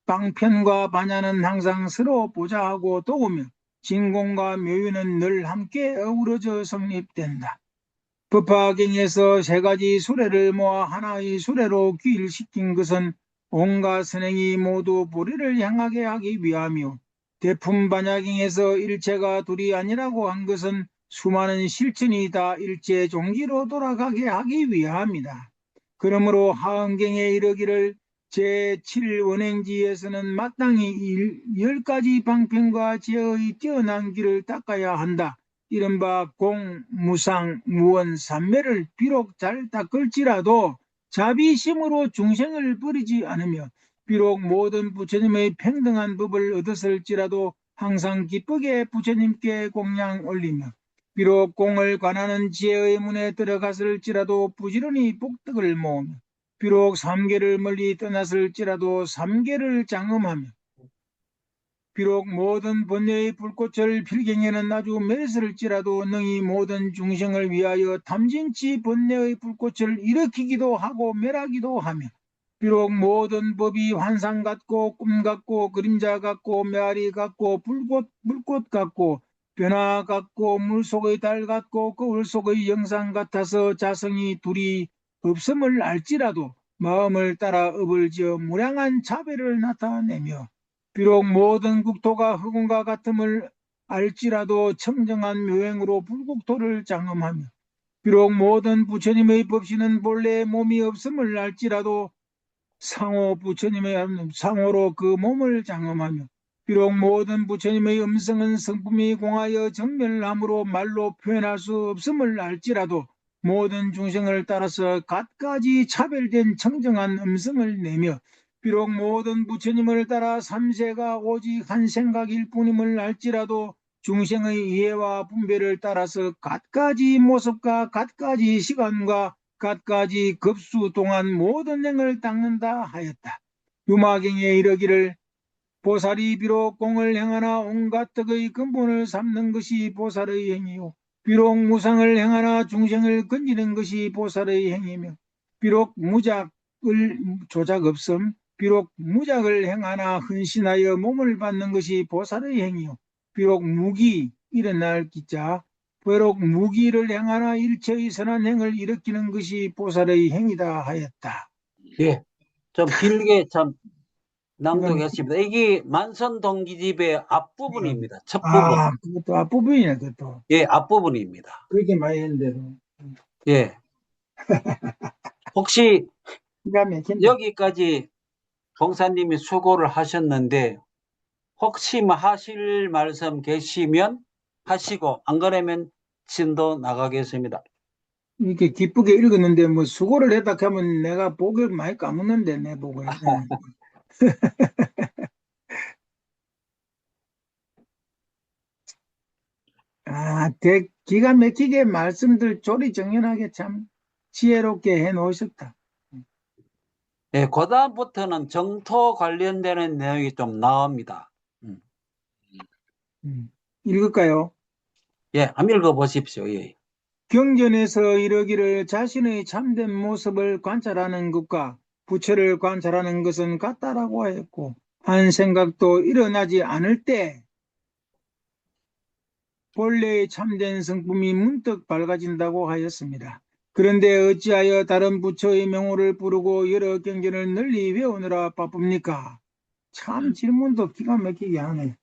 방편과 반야는 항상 서로 보좌하고 도우며 진공과 묘유는 늘 함께 어우러져 성립된다. 법화경에서 세 가지 수레를 모아 하나의 수레로 귀일시킨 것은 온갖 선행이 모두 보리를 향하게 하기 위함이요. 대품반야경에서 일체가 둘이 아니라고 한 것은 수많은 실천이 다 일체 종기로 돌아가게 하기 위함이다. 그러므로 하엄경에 이르기를 제7원행지에서는 마땅히 10가지 방편과 제의 뛰어난 길을 닦아야 한다. 이른바 공, 무상, 무원, 삼매를 비록 잘 닦을지라도 자비심으로 중생을 버리지 않으며 비록 모든 부처님의 평등한 법을 얻었을지라도 항상 기쁘게 부처님께 공양 올리며 비록 공을 관하는 지혜의 문에 들어갔을지라도 부지런히 복덕을 모으며 비록 삼계를 멀리 떠났을지라도 삼계를 장엄하며 비록 모든 번뇌의 불꽃을 필경에는 아주 멸설을지라도 능히 모든 중생을 위하여 탐진치 번뇌의 불꽃을 일으키기도 하고 멸하기도 하며 비록 모든 법이 환상 같고 꿈 같고 그림자 같고 메아리 같고 불꽃 같고 변화 같고 물속의 달 같고 거울 속의 영상 같아서 자성이 둘이 없음을 알지라도 마음을 따라 업을 지어 무량한 자배를 나타내며 비록 모든 국토가 흑운과 같음을 알지라도 청정한 묘행으로 불국토를 장엄하며 비록 모든 부처님의 법신은 본래 몸이 없음을 알지라도 상호 부처님의 상호로 그 몸을 장엄하며 비록 모든 부처님의 음성은 성품이 공하여 정멸함으로 말로 표현할 수 없음을 알지라도 모든 중생을 따라서 갖가지 차별된 청정한 음성을 내며 비록 모든 부처님을 따라 삼세가 오직 한 생각일 뿐임을 알지라도 중생의 이해와 분별을 따라서 갖가지 모습과 갖가지 시간과 갖가지 급수 동안 모든 행을 닦는다 하였다. 유마경에 이르기를 보살이 비록 공을 행하나 온갖 덕의 근본을 삼는 것이 보살의 행이요 비록 무상을 행하나 중생을 건지는 것이 보살의 행이며 비록 무작을 조작 없음 비록 무작을 행하나 헌신하여 몸을 받는 것이 보살의 행이요 비록 무기 일어날 기자 비록 무기를 행하나 일체의 선한 행을 일으키는 것이 보살의 행이다 하였다. 예, 좀 길게 참 낭독했습니다. 이게 만선동기집의 앞부분입니다. 첫 부분. 그것도 앞부분이네, 그것도. 예, 앞부분입니다. 그렇게 많이 했는데도. 예. 혹시 기가 막힌다. 여기까지 봉사님이 수고를 하셨는데 혹시 뭐 하실 말씀 계시면 하시고 안 그러면 진도 나가겠습니다. 이렇게 기쁘게 읽었는데 뭐 수고를 했다 하면 내가 복을 많이 까먹는데 내 복을. 예. 기가 막히게 말씀들 조리정연하게 참 지혜롭게 해 놓으셨다. 예, 그다음부터는 정토 관련되는 내용이 좀 나옵니다. 음. 읽을까요? 예, 한번 읽어보십시오. 예. 경전에서 이러기를 자신의 참된 모습을 관찰하는 것과 부처를 관찰하는 것은 같다라고 하였고, 한 생각도 일어나지 않을 때 본래의 참된 성품이 문득 밝아진다고 하였습니다. 그런데 어찌하여 다른 부처의 명호를 부르고 여러 경전을 널리 외우느라 바쁩니까? 참 질문도 기가 막히게 하네.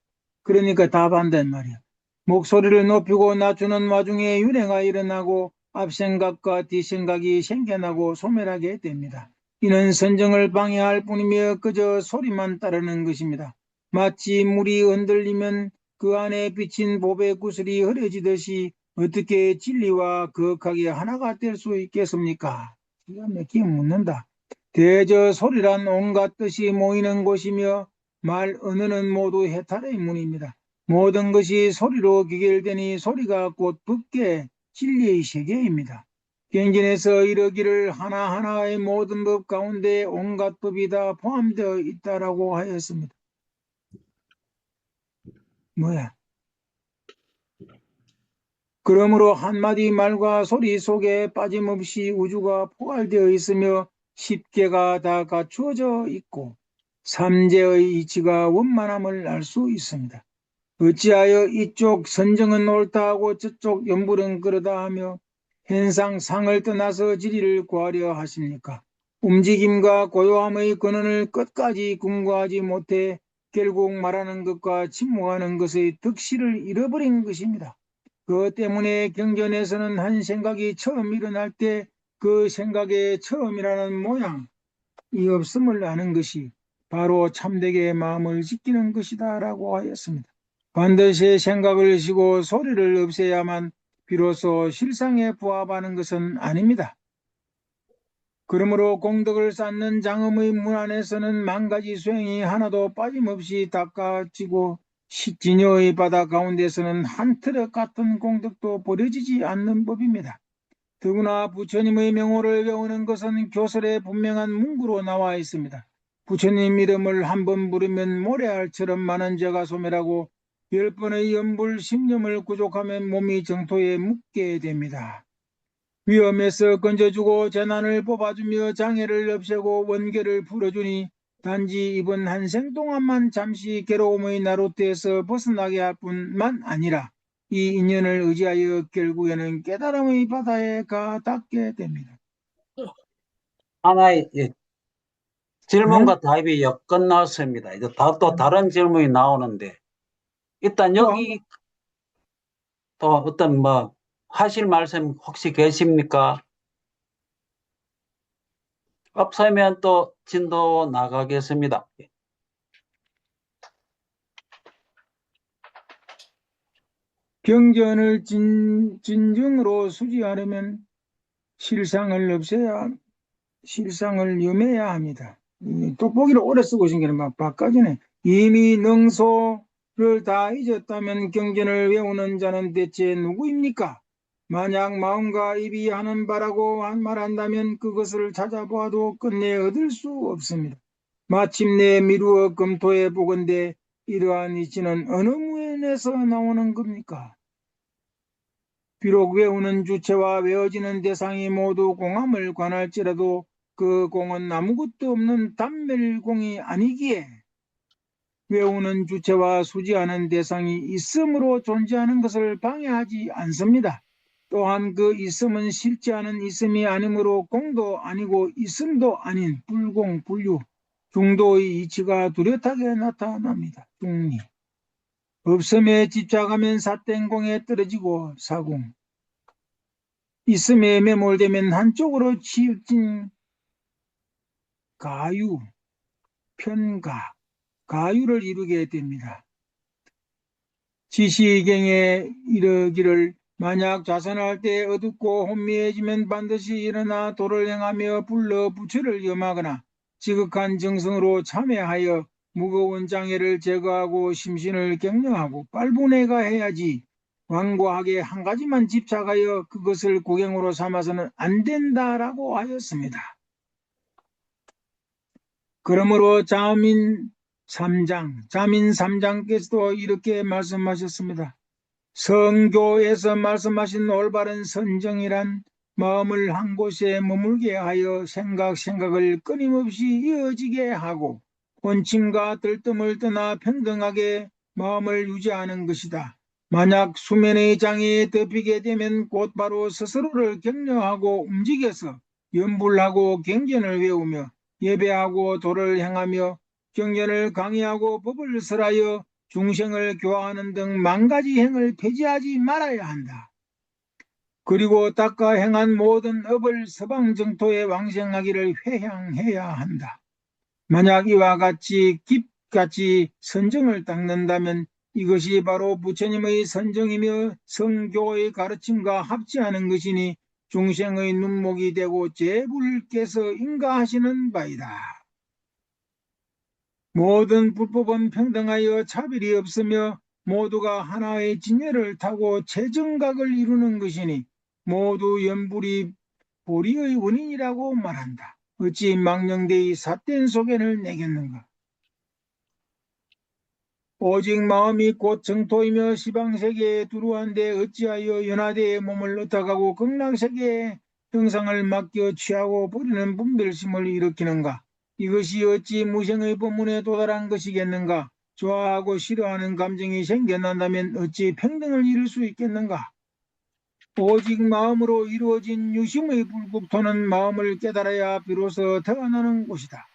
그러니까 답한단 말이야. 목소리를 높이고 낮추는 와중에 윤회가 일어나고 앞생각과 뒷생각이 생겨나고 소멸하게 됩니다. 이는 선정을 방해할 뿐이며 그저 소리만 따르는 것입니다. 마치 물이 흔들리면 그 안에 비친 보배 구슬이 흐려지듯이 어떻게 진리와 거룩하게 하나가 될 수 있겠습니까? 기가 막히게 묻는다. 대저 소리란 온갖 뜻이 모이는 곳이며 말 언어는 모두 해탈의 문입니다. 모든 것이 소리로 귀결되니 소리가 곧 법계 진리의 세계입니다. 경전에서 이르기를 하나하나의 모든 법 가운데 온갖 법이 다 포함되어 있다라고 하였습니다. 뭐야? 그러므로 한마디 말과 소리 속에 빠짐없이 우주가 포괄되어 있으며 십계가 다 갖추어져 있고 삼재의 이치가 원만함을 알 수 있습니다. 어찌하여 이쪽 선정은 옳다 하고 저쪽 염불은 그러다 하며 현상 상을 떠나서 지리를 구하려 하십니까? 움직임과 고요함의 근원을 끝까지 궁구하지 못해 결국 말하는 것과 침묵하는 것의 득실을 잃어버린 것입니다. 그것 때문에 경전에서는 한 생각이 처음 일어날 때 그 생각의 처음이라는 모양이 없음을 아는 것이 바로 참되게 마음을 지키는 것이다 라고 하였습니다. 반드시 생각을 쉬고 소리를 없애야만 비로소 실상에 부합하는 것은 아닙니다. 그러므로 공덕을 쌓는 장엄의 문 안에서는 만가지 수행이 하나도 빠짐없이 닦아지고 진여의 바다 가운데서는 한 트럭 같은 공덕도 버려지지 않는 법입니다. 더구나 부처님의 명호를 외우는 것은 교설에 분명한 문구로 나와 있습니다. 부처님 이름을 한 번 부르면 모래알처럼 많은 죄가 소멸하고 10번의 염불 10념을 구족하면 몸이 정토에 묻게 됩니다. 위험에서 건져주고 재난을 뽑아주며 장애를 없애고 원계를 풀어주니 단지 이번 한 생 동안만 잠시 괴로움의 나룻대에서 벗어나게 할 뿐만 아니라 이 인연을 의지하여 결국에는 깨달음의 바다에 가 닿게 됩니다. 하나의 예, 네? 질문과 답이 끝났습니다. 이제 또 다른 질문이 나오는데 일단 또 여기 또 어떤 뭐 하실 말씀 혹시 계십니까? 없으면 또 진도 나가겠습니다. 경전을 진정으로 수지하려면 실상을 없애야 실상을 염해야 합니다. 떡보기를 오래 쓰고 있은 게 막 바꿔지네. 이미 능소를 다 잊었다면 경전을 외우는 자는 대체 누구입니까? 만약 마음과 입이 하는 바라고 말한다면 그것을 찾아보아도 끝내 얻을 수 없습니다. 마침내 미루어 검토해 보건대 이러한 이치는 어느 면에서 나오는 겁니까? 비록 외우는 주체와 외워지는 대상이 모두 공함을 관할지라도 그 공은 아무것도 없는 단멸공이 아니기에 외우는 주체와 수지하는 대상이 있음으로 존재하는 것을 방해하지 않습니다. 또한 그 있음은 실제하는 있음이 아니므로 공도 아니고 있음도 아닌 불공, 불유, 중도의 이치가 뚜렷하게 나타납니다. 중리. 없음에 집착하면 사땡공에 떨어지고 사공. 있음에 매몰되면 한쪽으로 치우친 가유, 편가, 가유를 이루게 됩니다. 지시경에 이르기를 만약 자선할 때 어둡고 혼미해지면 반드시 일어나 도를 행하며 불러 부처를 염하거나 지극한 정성으로 참회하여 무거운 장애를 제거하고 심신을 격려하고 빨분해가 해야지 완고하게 한 가지만 집착하여 그것을 구경으로 삼아서는 안 된다라고 하였습니다. 그러므로 자민 3장께서도 이렇게 말씀하셨습니다. 성교에서 말씀하신 올바른 선정이란 마음을 한 곳에 머물게 하여 생각을 끊임없이 이어지게 하고 원침과 들뜸을 떠나 평등하게 마음을 유지하는 것이다. 만약 수면의 장애에 덮이게 되면 곧바로 스스로를 격려하고 움직여서 염불하고 경전을 외우며 예배하고 도를 행하며 경전을 강의하고 법을 설하여 중생을 교화하는 등 만가지 행을 폐지하지 말아야 한다. 그리고 닦아 행한 모든 업을 서방 정토에 왕생하기를 회향해야 한다. 만약 이와 같이 깊같이 선정을 닦는다면 이것이 바로 부처님의 선정이며 성교의 가르침과 합치하는 것이니 중생의 눈목이 되고 제불께서 인가하시는 바이다. 모든 불법은 평등하여 차별이 없으며 모두가 하나의 진열을 타고 최정각을 이루는 것이니 모두 연불이 보리의 원인이라고 말한다. 어찌 망령되이 삿된 소견을 내겠는가. 오직 마음이 곧 정토이며 시방세계에 두루한데 어찌하여 연하대의 몸을 얻어가고 극락세계의 형상을 맡겨 취하고 버리는 분별심을 일으키는가. 이것이 어찌 무생의 본문에 도달한 것이겠는가. 좋아하고 싫어하는 감정이 생겨난다면 어찌 평등을 이룰 수 있겠는가. 오직 마음으로 이루어진 유심의 불국토는 마음을 깨달아야 비로소 태어나는 곳이다.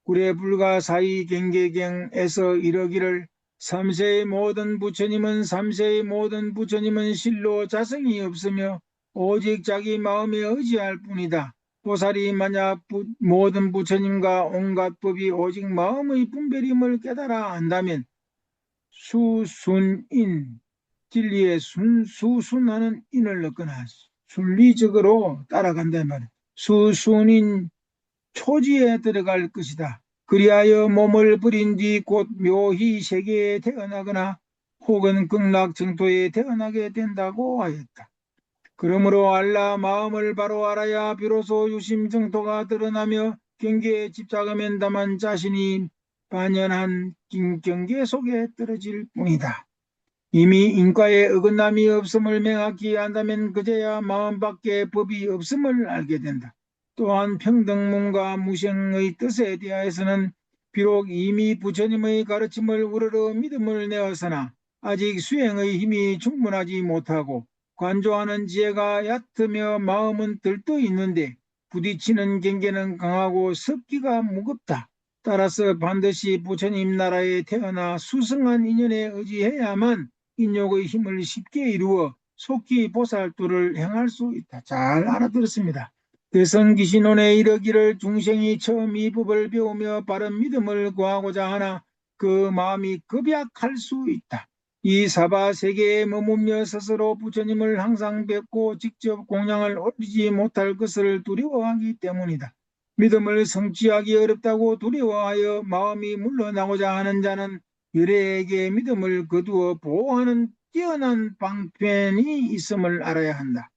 구례불가 사이경계경에서 이러기를 삼세의 모든 부처님은 실로 자성이 없으며 오직 자기 마음에 의지할 뿐이다. 보살이 만약 모든 부처님과 온갖 법이 오직 마음의 분별임을 깨달아 안다면 수순인, 진리의 수순하는 인을 넣거나 순리적으로 따라간단 말이야. 수순인 초지에 들어갈 것이다. 그리하여 몸을 버린 뒤 곧 묘희 세계에 태어나거나 혹은 극락 정토에 태어나게 된다고 하였다. 그러므로 알라 마음을 바로 알아야 비로소 유심 정토가 드러나며 경계에 집착하면 다만 자신이 반연한 경계 속에 떨어질 뿐이다. 이미 인과에 어긋남이 없음을 명확히 안다면 그제야 마음 밖에 법이 없음을 알게 된다. 또한 평등문과 무생의 뜻에 대하여서는 비록 이미 부처님의 가르침을 우러러 믿음을 내었으나 아직 수행의 힘이 충분하지 못하고 관조하는 지혜가 얕으며 마음은 들떠 있는데 부딪히는 경계는 강하고 습기가 무겁다. 따라서 반드시 부처님 나라에 태어나 수승한 인연에 의지해야만 인욕의 힘을 쉽게 이루어 속히 보살도를 행할 수 있다. 잘 알아들었습니다. 대성기신론에 이르기를 중생이 처음 이 법을 배우며 바른 믿음을 구하고자 하나 그 마음이 급약할 수 있다. 이 사바 세계에 머물며 스스로 부처님을 항상 뵙고 직접 공양을 올리지 못할 것을 두려워하기 때문이다. 믿음을 성취하기 어렵다고 두려워하여 마음이 물러나고자 하는 자는 열애에게 믿음을 거두어 보호하는 뛰어난 방편이 있음을 알아야 한다.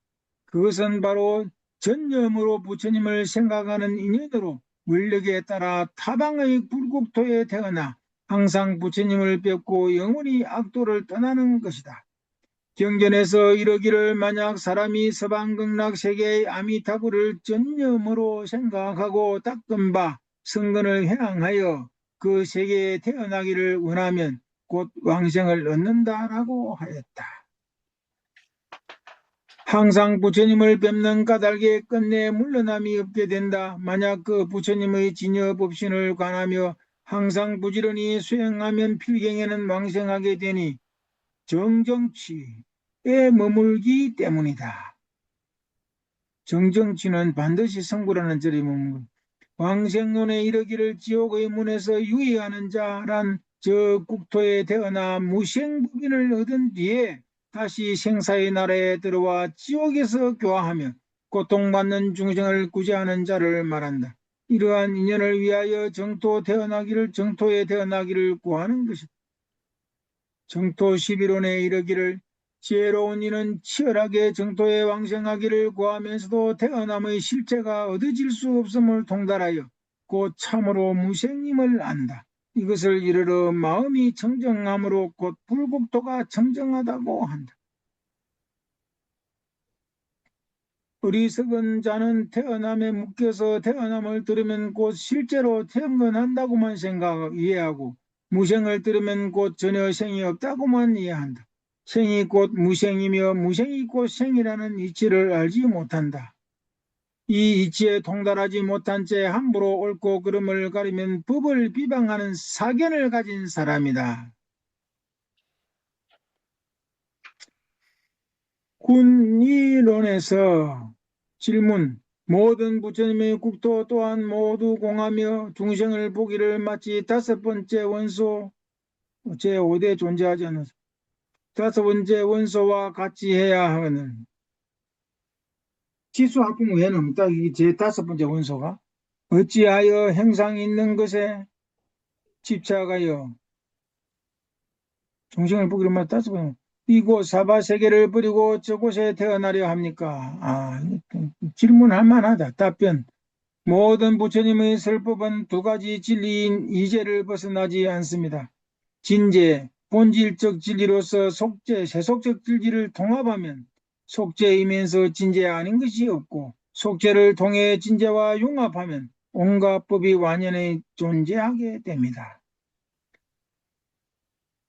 그것은 바로 전념으로 부처님을 생각하는 인연으로 원력에 따라 타방의 불국토에 태어나 항상 부처님을 뵙고 영원히 악도를 떠나는 것이다. 경전에서 이러기를 만약 사람이 서방극락 세계의 아미타불을 전념으로 생각하고 닦은 바 성근을 향하여 그 세계에 태어나기를 원하면 곧 왕생을 얻는다라고 하였다. 항상 부처님을 뵙는 까닭에 끝내 물러남이 없게 된다. 만약 그 부처님의 진여법신을 관하며 항상 부지런히 수행하면 필경에는 왕생하게 되니 정정치에 머물기 때문이다. 정정치는 반드시 성불하는 절에 머물고 왕생론에 이르기를 지옥의 문에서 유의하는 자란 저 국토에 태어나 무생법인을 얻은 뒤에 다시 생사의 나라에 들어와 지옥에서 교화하며 고통받는 중생을 구제하는 자를 말한다. 이러한 인연을 위하여 정토에 태어나기를 구하는 것이다. 정토 11원에 이르기를 지혜로운 이는 치열하게 정토에 왕생하기를 구하면서도 태어남의 실체가 얻어질 수 없음을 통달하여 곧 참으로 무생임을 안다. 이것을 이르러 마음이 청정함으로 곧 불국토가 청정하다고 한다. 어리석은 자는 태어남에 묶여서 태어남을 들으면 곧 실제로 태어난다고만 이해하고 무생을 들으면 곧 전혀 생이 없다고만 이해한다. 생이 곧 무생이며 무생이 곧 생이라는 이치를 알지 못한다. 이 이치에 통달하지 못한 채 함부로 옳고 그름을 가리면 법을 비방하는 사견을 가진 사람이다. 군의론에서 질문. 모든 부처님의 국토 또한 모두 공하며 중생을 보기를 마치 다섯 번째 원소 제5대 존재하지 않아서 다섯 번째 원소와 같이 해야 하는 지수합분 외에는 없다. 이게 제 다섯 번째 원소가 어찌하여 행상이 있는 것에 집착하여 중생을 보기를 마치 다섯 번째 이곳 사바세계를 버리고 저곳에 태어나려 합니까? 질문할 만하다. 답변. 모든 부처님의 설법은 두 가지 진리인 이제를 벗어나지 않습니다. 진제, 본질적 진리로서 속죄, 세속적 진리를 통합하면 속죄이면서 진제 아닌 것이 없고 속죄를 통해 진제와 융합하면 온갖 법이 완연히 존재하게 됩니다.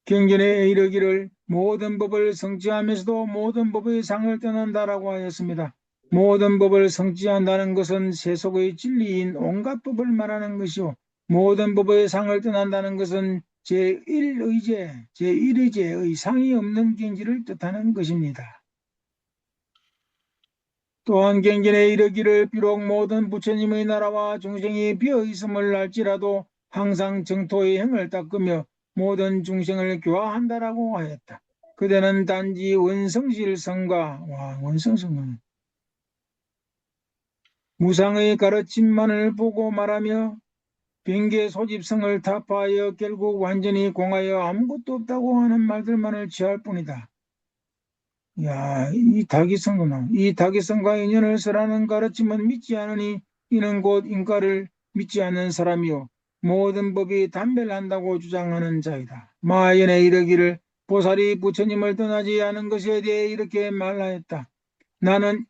경전에 이르기를 모든 법을 성취하면서도 모든 법의 상을 떠난다라고 하였습니다. 모든 법을 성취한다는 것은 세속의 진리인 온갖 법을 말하는 것이요. 모든 법의 상을 떠난다는 것은 제1의제의 상이 없는 경지를 뜻하는 것입니다. 또한 경전에 이르기를 비록 모든 부처님의 나라와 중생이 비어 있음을 알지라도 항상 정토의 행을 닦으며 모든 중생을 교화한다라고 하였다. 그대는 단지 원성실성과 원성성은 무상의 가르침만을 보고 말하며 변계 소집성을 타파하여 결국 완전히 공하여 아무것도 없다고 하는 말들만을 취할 뿐이다. 이 다기성과 인연을 설하는 가르침은 믿지 않으니 이는 곧 인과를 믿지 않는 사람이요 모든 법이 단별한다고 주장하는 자이다. 마하연에 이르기를 보살이 부처님을 떠나지 않은 것에 대해 이렇게 말하였다. 나는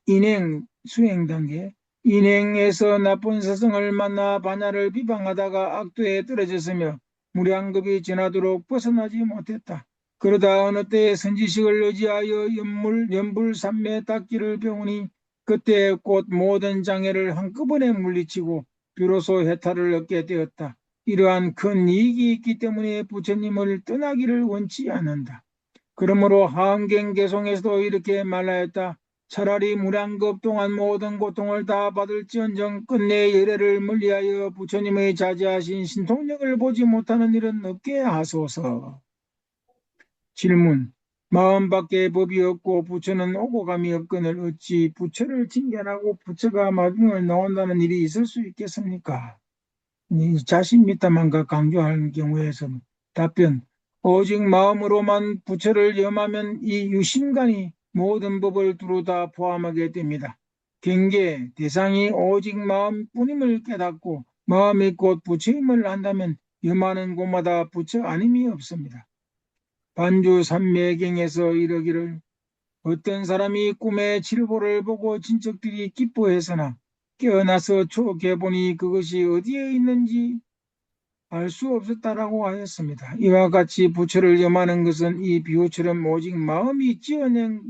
수행 단계 인행에서 나쁜 사성을 만나 반야를 비방하다가 악도에 떨어졌으며 무량겁이 지나도록 벗어나지 못했다. 그러다 어느 때에 선지식을 의지하여 연불삼매 닦기를 배우니 그때 곧 모든 장애를 한꺼번에 물리치고 비로소 해탈을 얻게 되었다. 이러한 큰 이익이 있기 때문에 부처님을 떠나기를 원치 않는다. 그러므로 하엄경개송에서도 이렇게 말하였다. 차라리 무량겁 동안 모든 고통을 다 받을지언정 끝내 열애를 멀리하여 부처님의 자제하신 신통력을 보지 못하는 일은 없게 하소서. 질문. 마음밖에 법이 없고 부처는 오고 감이 없거늘 어찌 부처를 징계하고 부처가 마중을 나온다는 일이 있을 수 있겠습니까? 자신 믿다만가 강조하는 경우에서 답변. 오직 마음으로만 부처를 염하면 이 유심간이 모든 법을 두루 다 포함하게 됩니다. 경계 대상이 오직 마음뿐임을 깨닫고 마음이 곧 부처임을 안다면 염하는 곳마다 부처 아님이 없습니다. 반주 삼매경에서 이르기를 어떤 사람이 꿈에 칠보를 보고 친척들이 기뻐해서나 깨어나서 초개보니 그것이 어디에 있는지 알 수 없었다라고 하였습니다. 이와 같이 부처를 염하는 것은 이 비유처럼 오직 마음이 지어낸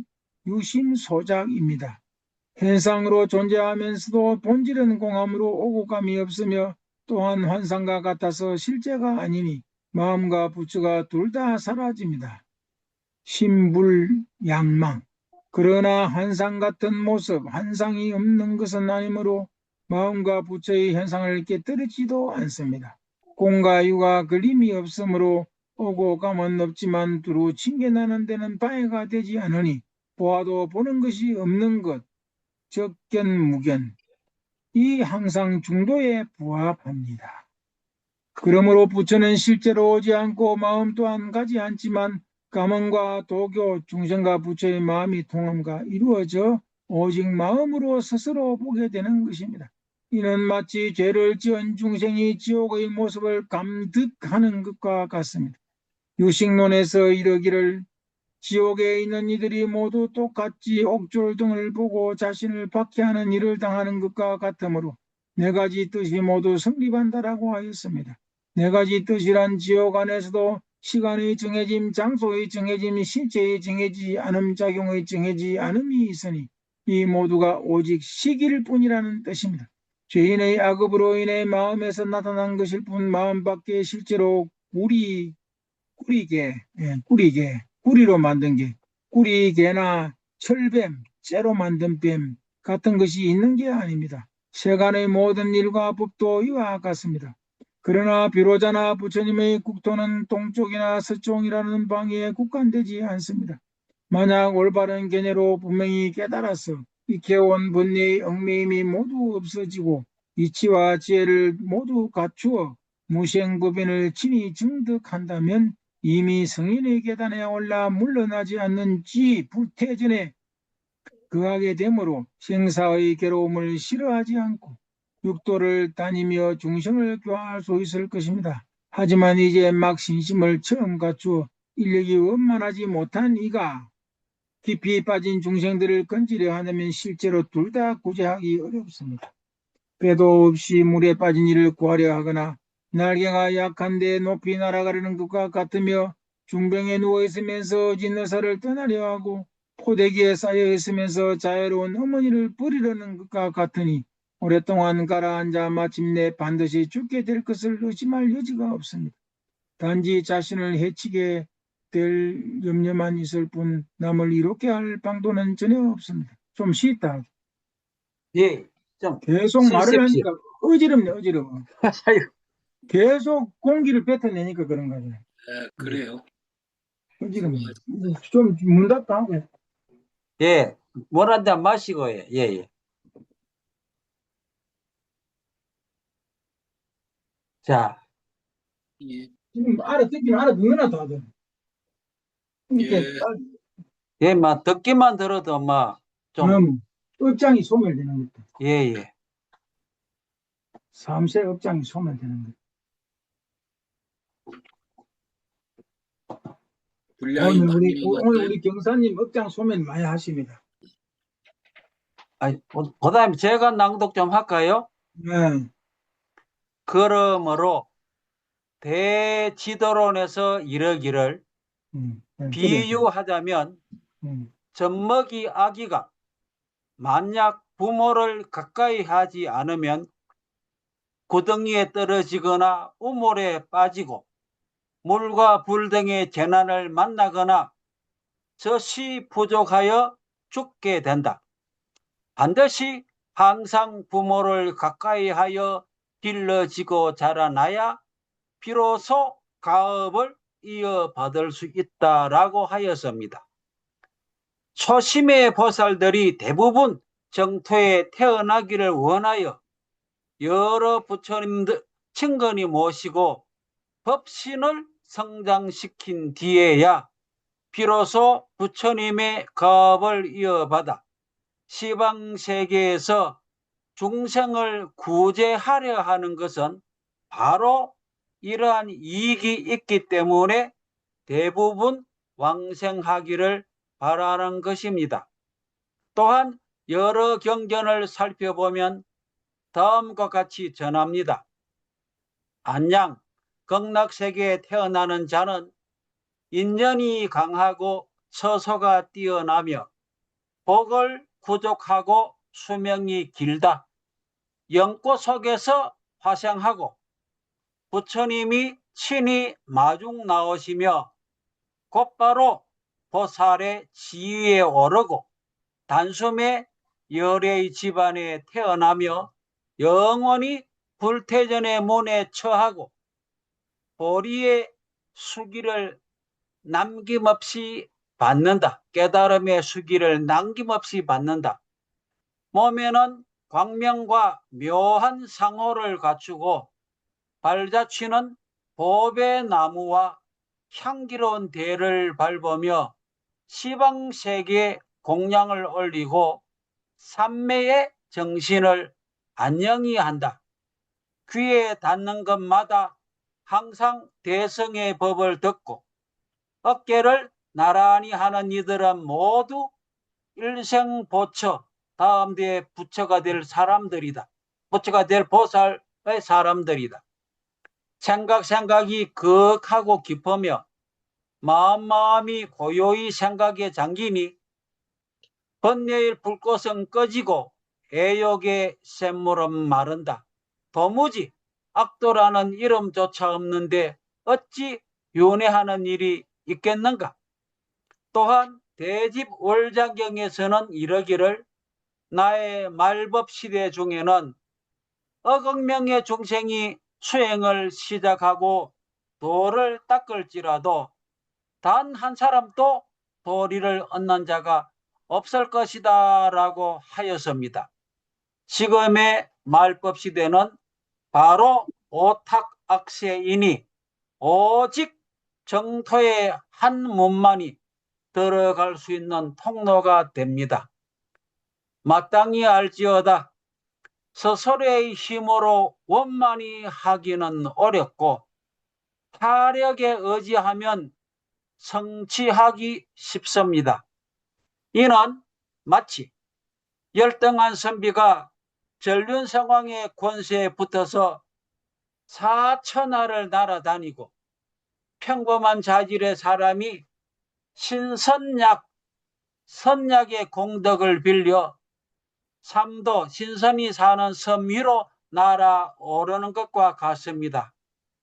유심소작입니다. 현상으로 존재하면서도 본질은 공함으로 오고 감이 없으며 또한 환상과 같아서 실제가 아니니 마음과 부처가 둘 다 사라집니다. 신불양망. 그러나 환상 같은 모습, 환상이 없는 것은 아니므로 마음과 부처의 현상을 깨뜨리지도 않습니다. 공과 유가 걸림이 없으므로 오고 감은 없지만 두루 칭견하는 데는 방해가 되지 않으니 보아도 보는 것이 없는 것, 적견무견, 이 항상 중도에 부합합니다. 그러므로 부처는 실제로 오지 않고 마음 또한 가지 않지만 감언과 도교, 중생과 부처의 마음이 통함과 이루어져 오직 마음으로 스스로 보게 되는 것입니다. 이는 마치 죄를 지은 중생이 지옥의 모습을 감득하는 것과 같습니다. 유식론에서 이르기를 지옥에 있는 이들이 모두 똑같이 옥졸 등을 보고 자신을 박해하는 일을 당하는 것과 같으므로 네 가지 뜻이 모두 성립한다라고 하였습니다. 네 가지 뜻이란 지옥 안에서도 시간의 정해짐, 장소의 정해짐, 신체의 정해지지 않음, 작용의 정해지지 않음이 있으니 이 모두가 오직 시기일 뿐이라는 뜻입니다. 죄인의 악업으로 인해 마음에서 나타난 것일 뿐 마음밖에 실제로 꾸리로 만든 게, 꾸리개나 철뱀, 쇠로 만든 뱀 같은 것이 있는 게 아닙니다. 세간의 모든 일과 법도 이와 같습니다. 그러나 비로자나 부처님의 국토는 동쪽이나 서쪽이라는 방위에 국한되지 않습니다. 만약 올바른 견해로 분명히 깨달아서 익혀온 번뇌의 얽매임이 모두 없어지고 이치와 지혜를 모두 갖추어 무생법인을 친히 증득한다면 이미 성인의 계단에 올라 물러나지 않는 불태전에 거하게 되므로 생사의 괴로움을 싫어하지 않고 육도를 다니며 중생을 교화할 수 있을 것입니다. 하지만 이제 막 신심을 처음 갖추어 인력이 원만하지 못한 이가 깊이 빠진 중생들을 건지려 하려면 실제로 둘 다 구제하기 어렵습니다. 배도 없이 물에 빠진 이를 구하려 하거나 날개가 약한데 높이 날아가려는 것과 같으며 중병에 누워있으면서 어진 의사를 떠나려 하고 포대기에 쌓여있으면서 자유로운 어머니를 버리려는 것과 같으니 오랫동안 가라앉아 마침내 반드시 죽게 될 것을 의심할 여지가 없습니다. 단지 자신을 해치게 될 염려만 있을 뿐 남을 이롭게 할 방도는 전혀 없습니다. 좀 쉽다. 예, 좀 계속 말을 쉬십시오. 하니까 어지럽네. 계속 공기를 뱉어내니까 그런 거죠. 그래요. 어지럽네. 좀 문 닫고 하고. 예, 물 한 잔 마시고, 예, 예. 자, 예, 지금 알아듣기는 알아듣느나 다들. 이렇게 예, 예, 막 듣기만 들어도 막 좀, 업장이 소멸되는 것도. 예, 예. 삼세 업장이 소멸되는 것. 분량이 많이 오늘 남았어요. 우리 경사님 업장 소멸 많이 하십니다. 그다음에 제가 낭독 좀 할까요? 네. 그러므로 대지도론에서 이르기를 네. 비유하자면 젖먹이 아기가 만약 부모를 가까이 하지 않으면 구덩이에 떨어지거나 우물에 빠지고 물과 불 등의 재난을 만나거나 젖이 부족하여 죽게 된다. 반드시 항상 부모를 가까이 하여 길러지고 자라나야 비로소 가업을 이어받을 수 있다라고 하였습니다. 초심의 보살들이 대부분 정토에 태어나기를 원하여 여러 부처님들 친근히 모시고 법신을 성장시킨 뒤에야 비로소 부처님의 가업을 이어받아 시방세계에서 중생을 구제하려 하는 것은 바로 이러한 이익이 있기 때문에 대부분 왕생하기를 바라는 것입니다. 또한 여러 경전을 살펴보면 다음과 같이 전합니다. 안양, 극락세계에 태어나는 자는 인연이 강하고 처소가 뛰어나며 복을 구족하고 수명이 길다. 영고 속에서 화생하고 부처님이 친히 마중 나오시며 곧바로 보살의 지위에 오르고 단숨에 열애의 집안에 태어나며 영원히 불태전의 문에 처하고 보리의 수기를 남김없이 받는다. 깨달음의 수기를 남김없이 받는다. 몸에는 광명과 묘한 상호를 갖추고 발자취는 보배 나무와 향기로운 대를 밟으며 시방세계에 공양을 올리고 삼매의 정신을 안녕히 한다. 귀에 닿는 것마다 항상 대성의 법을 듣고 어깨를 나란히 하는 이들은 모두 일생보처 다음 뒤에 부처가 될 사람들이다. 부처가 될 보살의 사람들이다. 생각이 극하고 깊으며 마음이 고요히 생각에 잠기니 번뇌의 불꽃은 꺼지고 애욕의 샘물은 마른다. 도무지 악도라는 이름조차 없는데 어찌 윤회하는 일이 있겠는가? 또한 대집월자경에서는 이러기를 나의 말법 시대 중에는 억억 명의 중생이 수행을 시작하고 도를 닦을지라도 단 한 사람도 도리를 얻는 자가 없을 것이다 라고 하였습니다. 지금의 말법 시대는 바로 오탁악세이니 오직 정토의 한 문만이 들어갈 수 있는 통로가 됩니다. 마땅히 알지어다. 스스로의 힘으로 원만히 하기는 어렵고 타력에 의지하면 성취하기 쉽습니다. 이는 마치 열등한 선비가 전륜성왕의 권세에 붙어서 사천하를 날아다니고 평범한 자질의 사람이 선약의 공덕을 빌려 삼도 신선이 사는 섬 위로 날아오르는 것과 같습니다.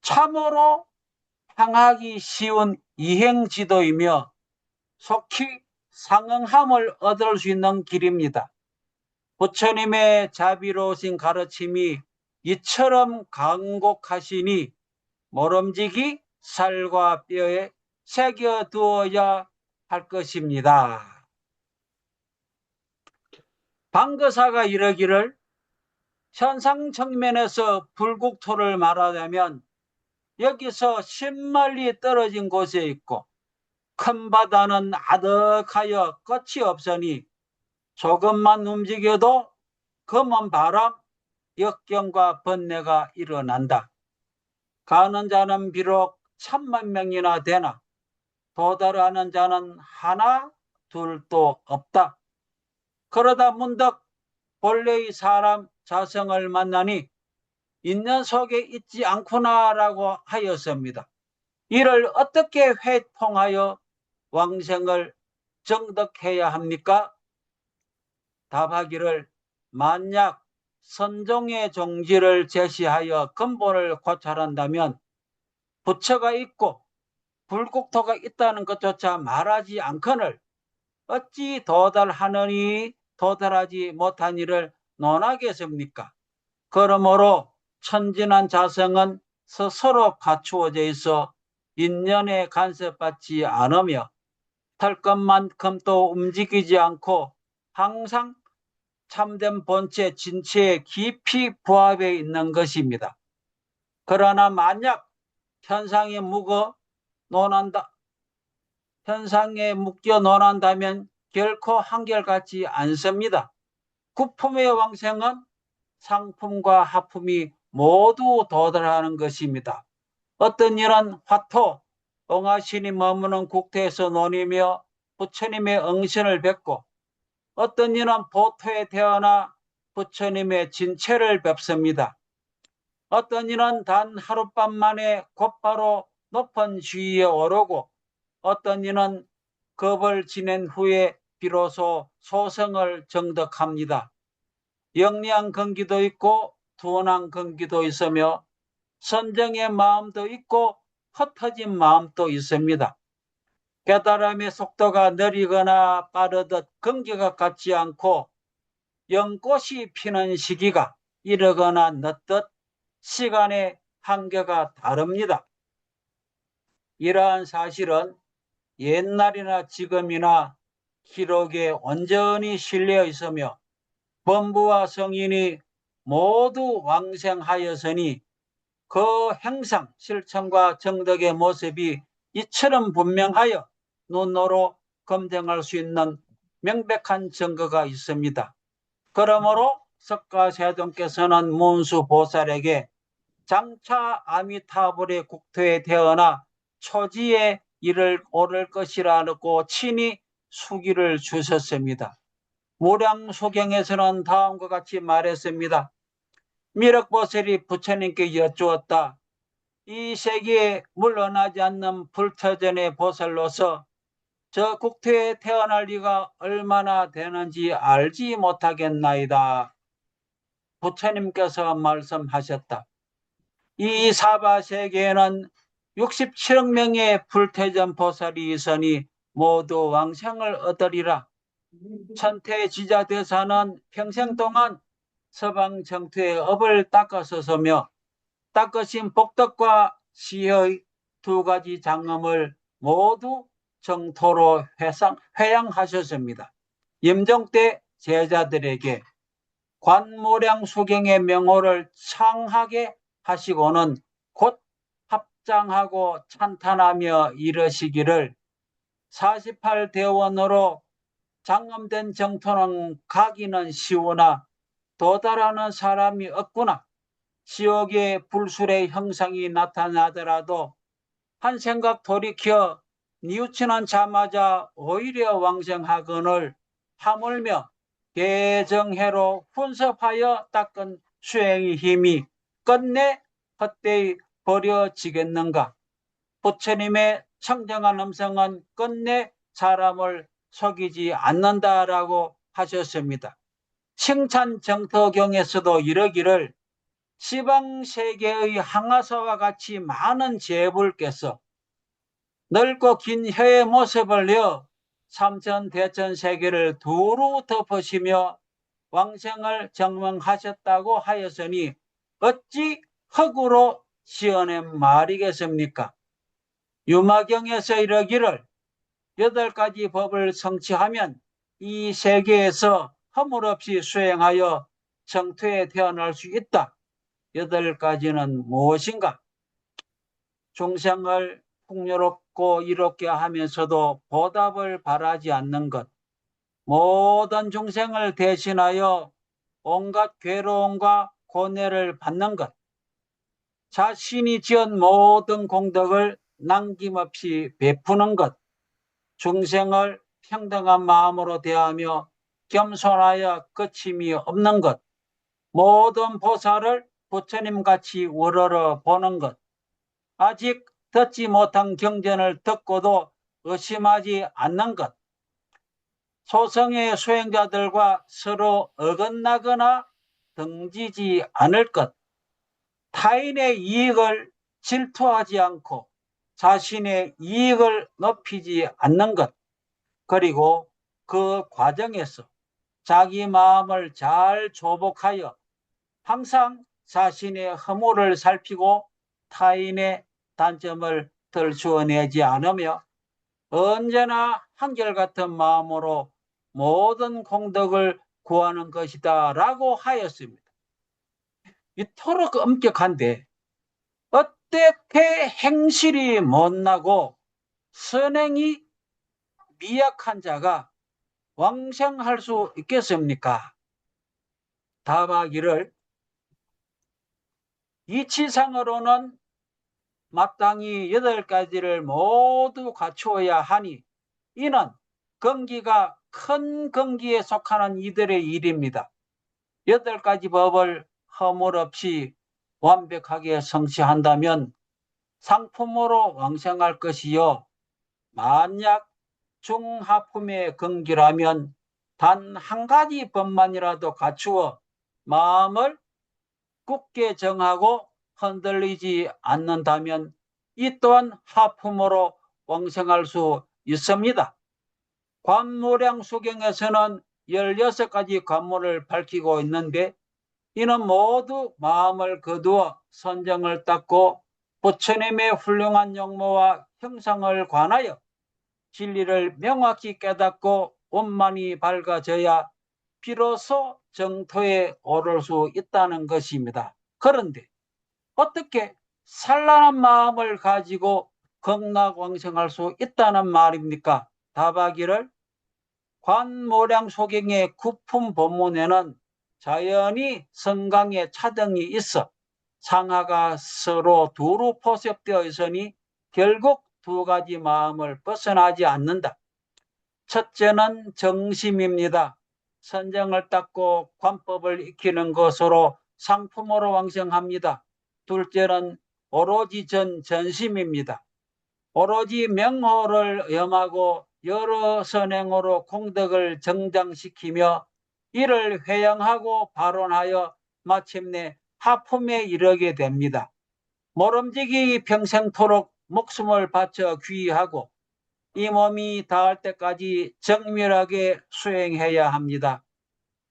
참으로 향하기 쉬운 이행지도이며 속히 상응함을 얻을 수 있는 길입니다. 부처님의 자비로우신 가르침이 이처럼 간곡하시니 모름지기 살과 뼈에 새겨두어야 할 것입니다. 방거사가 이러기를 현상 측면에서 불국토를 말하자면 여기서 10만리 떨어진 곳에 있고 큰 바다는 아득하여 끝이 없으니 조금만 움직여도 검은 바람, 역경과 번뇌가 일어난다. 가는 자는 비록 10,000명이나 되나 도달하는 자는 하나 둘도 없다. 그러다 문득 본래의 사람 자성을 만나니 인연 속에 있지 않구나라고 하였습니다. 이를 어떻게 회통하여 왕생을 정덕해야 합니까? 답하기를 만약 선종의 종지를 제시하여 근본을 고찰한다면 부처가 있고 불국토가 있다는 것조차 말하지 않거늘 어찌 도달하느니 도달하지 못한 일을 논하겠습니까? 그러므로 천진한 자성은 스스로 갖추어져 있어 인연에 간섭받지 않으며 털 것만큼도 움직이지 않고 항상 참된 본체 진체에 깊이 부합해 있는 것입니다. 그러나 만약 현상에 묶여 논한다면 결코 한결같지 않습니다. 구품의 왕생은 상품과 하품이 모두 도달하는 것입니다. 어떤 일은 화토, 엉아신이 머무는 국토에서 논이며 부처님의 응신을 뵙고 어떤 이는 보토에 태어나 부처님의 진체를 뵙습니다. 어떤 이는 단 하룻밤 만에 곧바로 높은 지위에 오르고 어떤 이는 겁을 지낸 후에 비로소 소성을 정덕합니다. 영리한 근기도 있고 둔한 근기도 있으며 선정의 마음도 있고 흩어진 마음도 있습니다. 깨달음의 속도가 느리거나 빠르듯 근기가 같지 않고 연꽃이 피는 시기가 이르거나 늦듯 시간의 한계가 다릅니다. 이러한 사실은 옛날이나 지금이나 기록에 온전히 실려 있으며 범부와 성인이 모두 왕생하였으니 그 행상, 실천과 정덕의 모습이 이처럼 분명하여 눈으로 검증할 수 있는 명백한 증거가 있습니다. 그러므로 석가세존께서는 문수보살에게 장차 아미타불의 국토에 태어나 초지에 오를 것이라고 친히 수기를 주셨습니다. 무량소경에서는 다음과 같이 말했습니다. 미륵보살이 부처님께 여쭈었다. 이 세계에 물러나지 않는 불터전의 보살로서 저 국토에 태어날 리가 얼마나 되는지 알지 못하겠나이다. 부처님께서 말씀하셨다. 이 사바세계에는 67억 명의 불태전 보살이 있으니 모두 왕생을 얻으리라. 천태지자대사는 평생 동안 서방 정토의 업을 닦았었으며 닦으신 복덕과 시의 두 가지 장엄을 모두 정토로 회양하셨습니다. 임종 때 제자들에게 관무량수경의 명호를 창하게 하시고는 곧 합장하고 찬탄하며 이르시기를 48대원으로 장엄된 정토는 가기는 쉬우나 도달하는 사람이 없구나. 지옥의 불술의 형상이 나타나더라도 한 생각 돌이켜 뉘우치는 자마자 오히려 왕생하거늘 하물며 개정해로 훈섭하여 닦은 수행의 힘이 끝내 헛되이 버려지겠는가. 부처님의 청정한 음성은 끝내 사람을 속이지 않는다라고 하셨습니다. 칭찬정토경에서도 이러기를 시방세계의 항아사와 같이 많은 제불께서 넓고 긴 혀의 모습을 내어 삼천대천세계를 두루 덮으시며 왕생을 정명하셨다고 하였으니 어찌 흙으로 지어낸 말이겠습니까? 유마경에서 이러기를 8가지 법을 성취하면 이 세계에서 허물없이 수행하여 정토에 태어날 수 있다. 8가지는 무엇인가? 중생을 풍요롭고 이롭게 하면서도 보답을 바라지 않는 것, 모든 중생을 대신하여 온갖 괴로움과 고뇌를 받는 것, 자신이 지은 모든 공덕을 남김없이 베푸는 것, 중생을 평등한 마음으로 대하며 겸손하여 거침이 없는 것, 모든 보살을 부처님같이 우러러 보는 것, 아직 듣지 못한 경전을 듣고도 의심하지 않는 것, 소성의 수행자들과 서로 어긋나거나 등지지 않을 것, 타인의 이익을 질투하지 않고 자신의 이익을 높이지 않는 것, 그리고 그 과정에서 자기 마음을 잘 조복하여 항상 자신의 허물을 살피고 타인의 단점을 들추어내지 않으며 언제나 한결같은 마음으로 모든 공덕을 구하는 것이다 라고 하였습니다. 이토록 엄격한데 어떻게 행실이 못나고 선행이 미약한 자가 왕생할 수 있겠습니까? 답하기를 이치상으로는 마땅히 8가지를 모두 갖추어야 하니 이는 건기가 큰 건기에 속하는 이들의 일입니다. 8가지 법을 허물 없이 완벽하게 성취한다면 상품으로 왕생할 것이요, 만약 중하품의 건기라면 단 한 가지 법만이라도 갖추어 마음을 굳게 정하고 흔들리지 않는다면 이 또한 하품으로 왕생할 수 있습니다. 관무량수경에서는 16가지 관문을 밝히고 있는데 이는 모두 마음을 거두어 선정을 닦고 부처님의 훌륭한 용모와 형상을 관하여 진리를 명확히 깨닫고 원만히 밝아져야 비로소 정토에 오를 수 있다는 것입니다. 그런데 어떻게 산란한 마음을 가지고 극락왕생할 수 있다는 말입니까? 답하기를 관모량소경의 구품 본문에는 자연히 성강에 차등이 있어 상하가 서로 두루 포섭되어 있으니 결국 두 가지 마음을 벗어나지 않는다. 첫째는 정심입니다. 선정을 닦고 관법을 익히는 것으로 상품으로 왕성합니다. 둘째는 오로지 전심입니다. 오로지 명호를 염하고 여러 선행으로 공덕을 정장시키며 이를 회양하고 발언하여 마침내 하품에 이르게 됩니다. 모름지기 평생토록 목숨을 바쳐 귀의하고 이 몸이 닿을 때까지 정밀하게 수행해야 합니다.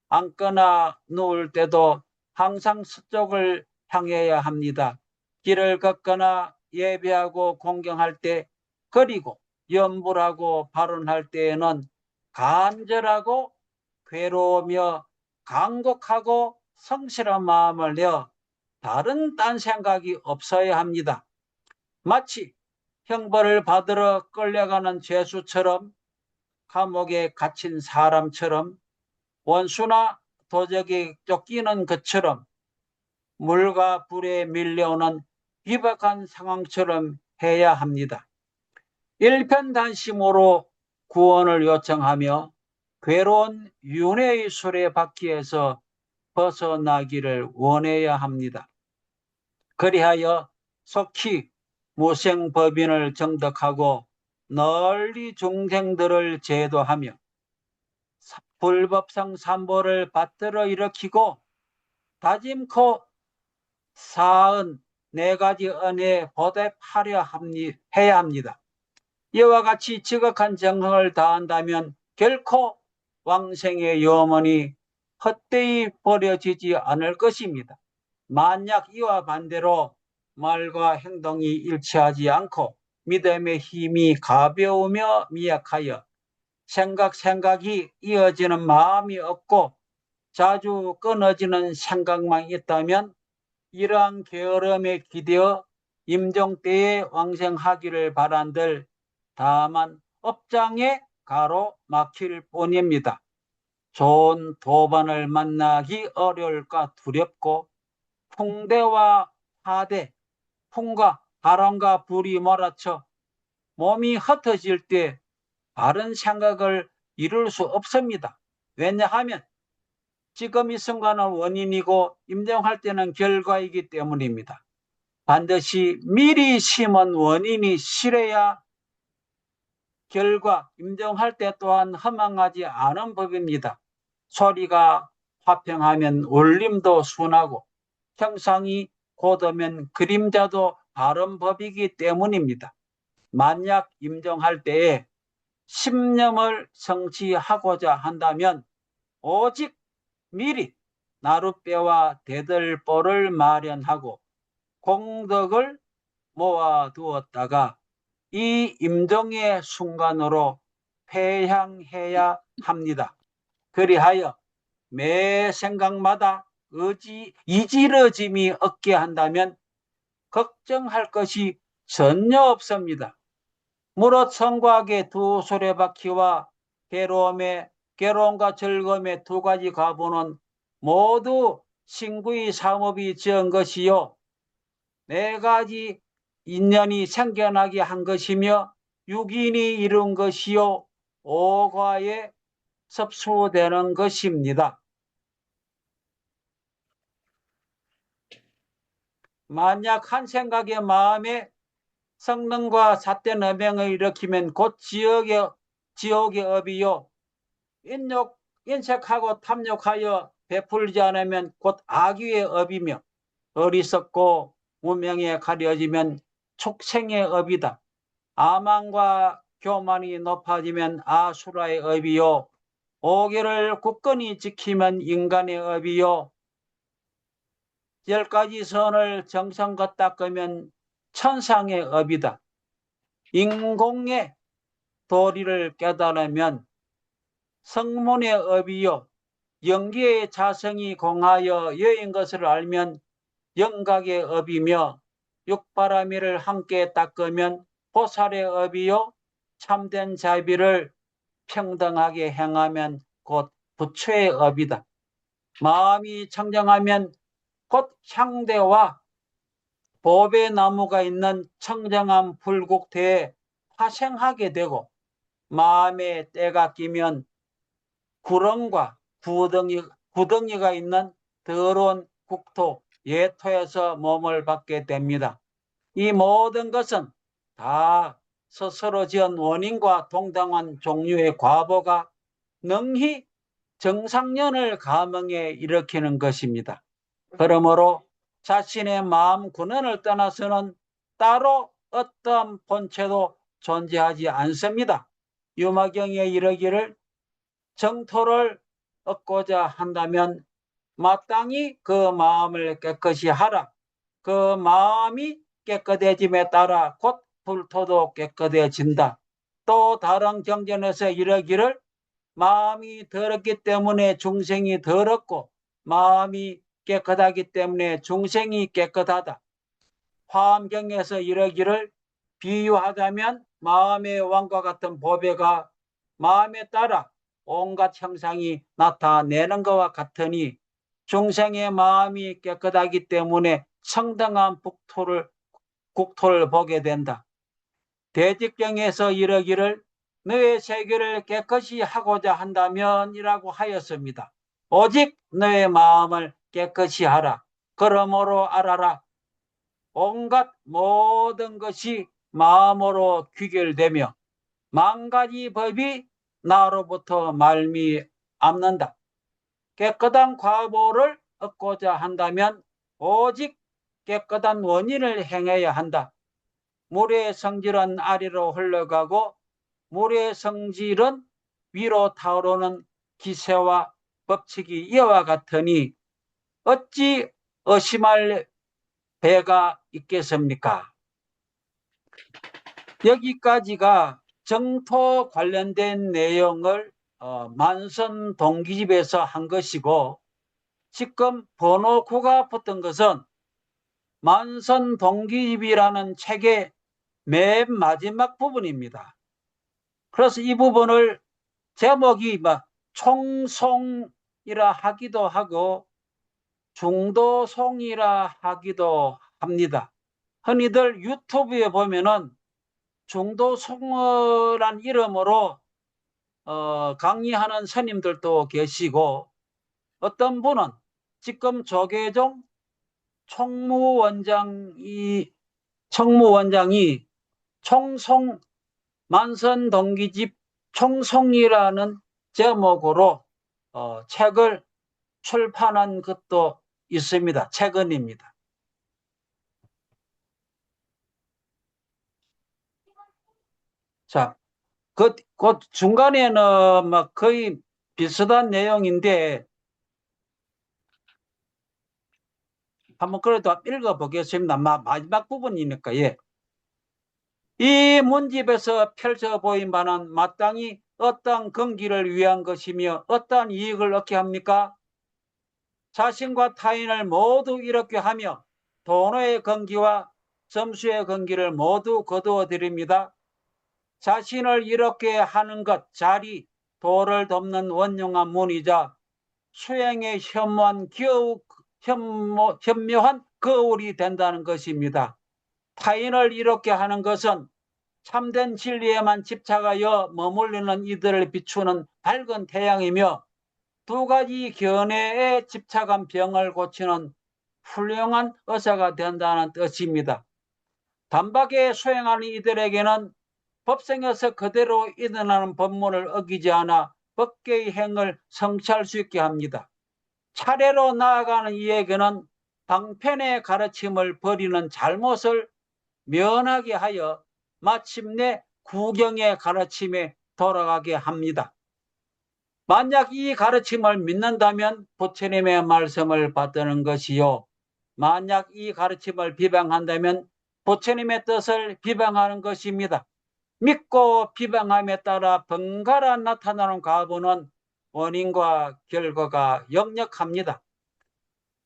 앉거나 누울 때도 항상 서쪽을 향해야 합니다. 길을 걷거나 예배하고 공경할 때, 그리고 염불하고 발언할 때에는 간절하고 괴로우며 간곡하고 성실한 마음을 내어 다른 딴 생각이 없어야 합니다. 마치 형벌을 받으러 끌려가는 죄수처럼, 감옥에 갇힌 사람처럼, 원수나 도적에 쫓기는 것처럼, 물과 불에 밀려오는 비박한 상황처럼 해야 합니다. 일편단심으로 구원을 요청하며 괴로운 윤회의 수레바퀴에서 벗어나기를 원해야 합니다. 그리하여 속히 무생법인을 정덕하고 널리 중생들을 제도하며 불법상 삼보를 받들어 일으키고 다짐코 사은 네 가지 은혜에 보답하려 해야 합니다. 이와 같이 지극한 정성을 다한다면 결코 왕생의 염원이 헛되이 버려지지 않을 것입니다. 만약 이와 반대로 말과 행동이 일치하지 않고 믿음의 힘이 가벼우며 미약하여 생각이 이어지는 마음이 없고 자주 끊어지는 생각만 있다면 이러한 게으름에 기대어 임종 때에 왕생하기를 바란들 다만 업장에 가로막힐 뿐입니다. 좋은 도반을 만나기 어려울까 두렵고 풍대와 하대, 풍과 바람과 불이 몰아쳐 몸이 흩어질 때 바른 생각을 이룰 수 없습니다. 왜냐하면 지금 이 순간은 원인이고 임종할 때는 결과이기 때문입니다. 반드시 미리 심은 원인이 실해야 결과, 임종할 때 또한 허망하지 않은 법입니다. 소리가 화평하면 울림도 순하고 형상이 곧으면 그림자도 바른 법이기 때문입니다. 만약 임종할 때에 심념을 성취하고자 한다면 오직 미리 나룻배와 대들보를 마련하고 공덕을 모아두었다가 이 임종의 순간으로 회향해야 합니다. 그리하여 매 생각마다 이지러짐이 없게 한다면 걱정할 것이 전혀 없습니다. 무릇 성곽의 두 수레바퀴와 괴로움과 즐거움의 두 가지 가보는 모두 신구의 사업이 지은 것이요 네 가지 인연이 생겨나게 한 것이며 육인이 이룬 것이요 오과에 섭수되는 것입니다. 만약 한 생각의 마음에 성능과 삿된 음행을 일으키면 곧 지옥의 업이요 인색하고 탐욕하여 베풀지 않으면 곧 악의의 업이며 어리석고 무명에 가려지면 축생의 업이다. 아망과 교만이 높아지면 아수라의 업이요 오계를 굳건히 지키면 인간의 업이요 10가지 선을 정성껏 닦으면 천상의 업이다. 인공의 도리를 깨달으면 성문의 업이요. 영계의 자성이 공하여 여인 것을 알면 영각의 업이며 육바라밀을 함께 닦으면 보살의 업이요. 참된 자비를 평등하게 행하면 곧 부처의 업이다. 마음이 청정하면 곧 향대와 보배 나무가 있는 청정한 불국토에 화생하게 되고, 마음에 때가 끼면 구렁과 구덩이가 있는 더러운 국토 예토에서 몸을 받게 됩니다. 이 모든 것은 다 스스로 지은 원인과 동등한 종류의 과보가 능히 정상련을 감흥에 일으키는 것입니다. 그러므로 자신의 마음 군원을 떠나서는 따로 어떠한 본체도 존재하지 않습니다. 유마경에 이르기를 정토를 얻고자 한다면 마땅히 그 마음을 깨끗이 하라. 그 마음이 깨끗해짐에 따라 곧 불토도 깨끗해진다. 또 다른 경전에서 이르기를 마음이 더럽기 때문에 중생이 더럽고 마음이 깨끗하기 때문에 중생이 깨끗하다. 화엄경에서 이르기를 비유하자면 마음의 왕과 같은 보배가 마음에 따라 온갖 형상이 나타내는 것과 같으니 중생의 마음이 깨끗하기 때문에 성당한 국토를 보게 된다. 대직경에서 이르기를 너의 세계를 깨끗이 하고자 한다면 이라고 하였습니다. 오직 너의 마음을 깨끗이 하라. 그러므로 알아라. 온갖 모든 것이 마음으로 귀결되며 만가지 법이 나로부터 말미암는다. 깨끗한 과보를 얻고자 한다면 오직 깨끗한 원인을 행해야 한다. 물의 성질은 아래로 흘러가고 물의 성질은 위로 타오르는 기세와 법칙이 이와 같으니 어찌 의심할 배가 있겠습니까? 여기까지가 정토 관련된 내용을 만선 동기집에서 한 것이고, 지금 번호 9가 붙은 것은 만선 동기집이라는 책의 맨 마지막 부분입니다. 그래서 이 부분을 제목이 총송이라 하기도 하고 중도송이라 하기도 합니다. 흔히들 유튜브에 보면은 중도송어란 이름으로 강의하는 스님들도 계시고, 어떤 분은 지금 조계종 총무원장이 총송 만선동기집 총송이라는 제목으로 책을 출판한 것도 있습니다. 최근입니다. 자, 그 중간에는 막 거의 비슷한 내용인데 한번 그래도 읽어보겠습니다. 마지막 부분이니까. 예. 이 문집에서 펼쳐 보인 바는 마땅히 어떤 건기를 위한 것이며 어떤 이익을 얻게 합니까? 자신과 타인을 모두 이롭게 하며 돈의 건기와 점수의 건기를 모두 거두어 드립니다. 자신을 이롭게 하는 것, 자리, 도를 돕는 원용한 문이자 수행의 현묘한 거울이 된다는 것입니다. 타인을 이롭게 하는 것은 참된 진리에만 집착하여 머물르는 이들을 비추는 밝은 태양이며, 두 가지 견해에 집착한 병을 고치는 훌륭한 의사가 된다는 뜻입니다. 단박에 수행하는 이들에게는 법성에서 그대로 일어나는 법문을 어기지 않아 법계의 행을 성취할 수 있게 합니다. 차례로 나아가는 이에게는 방편의 가르침을 버리는 잘못을 면하게 하여 마침내 구경의 가르침에 돌아가게 합니다. 만약 이 가르침을 믿는다면 부처님의 말씀을 받드는 것이요, 만약 이 가르침을 비방한다면 부처님의 뜻을 비방하는 것입니다. 믿고 비방함에 따라 번갈아 나타나는 과보는 원인과 결과가 역력합니다.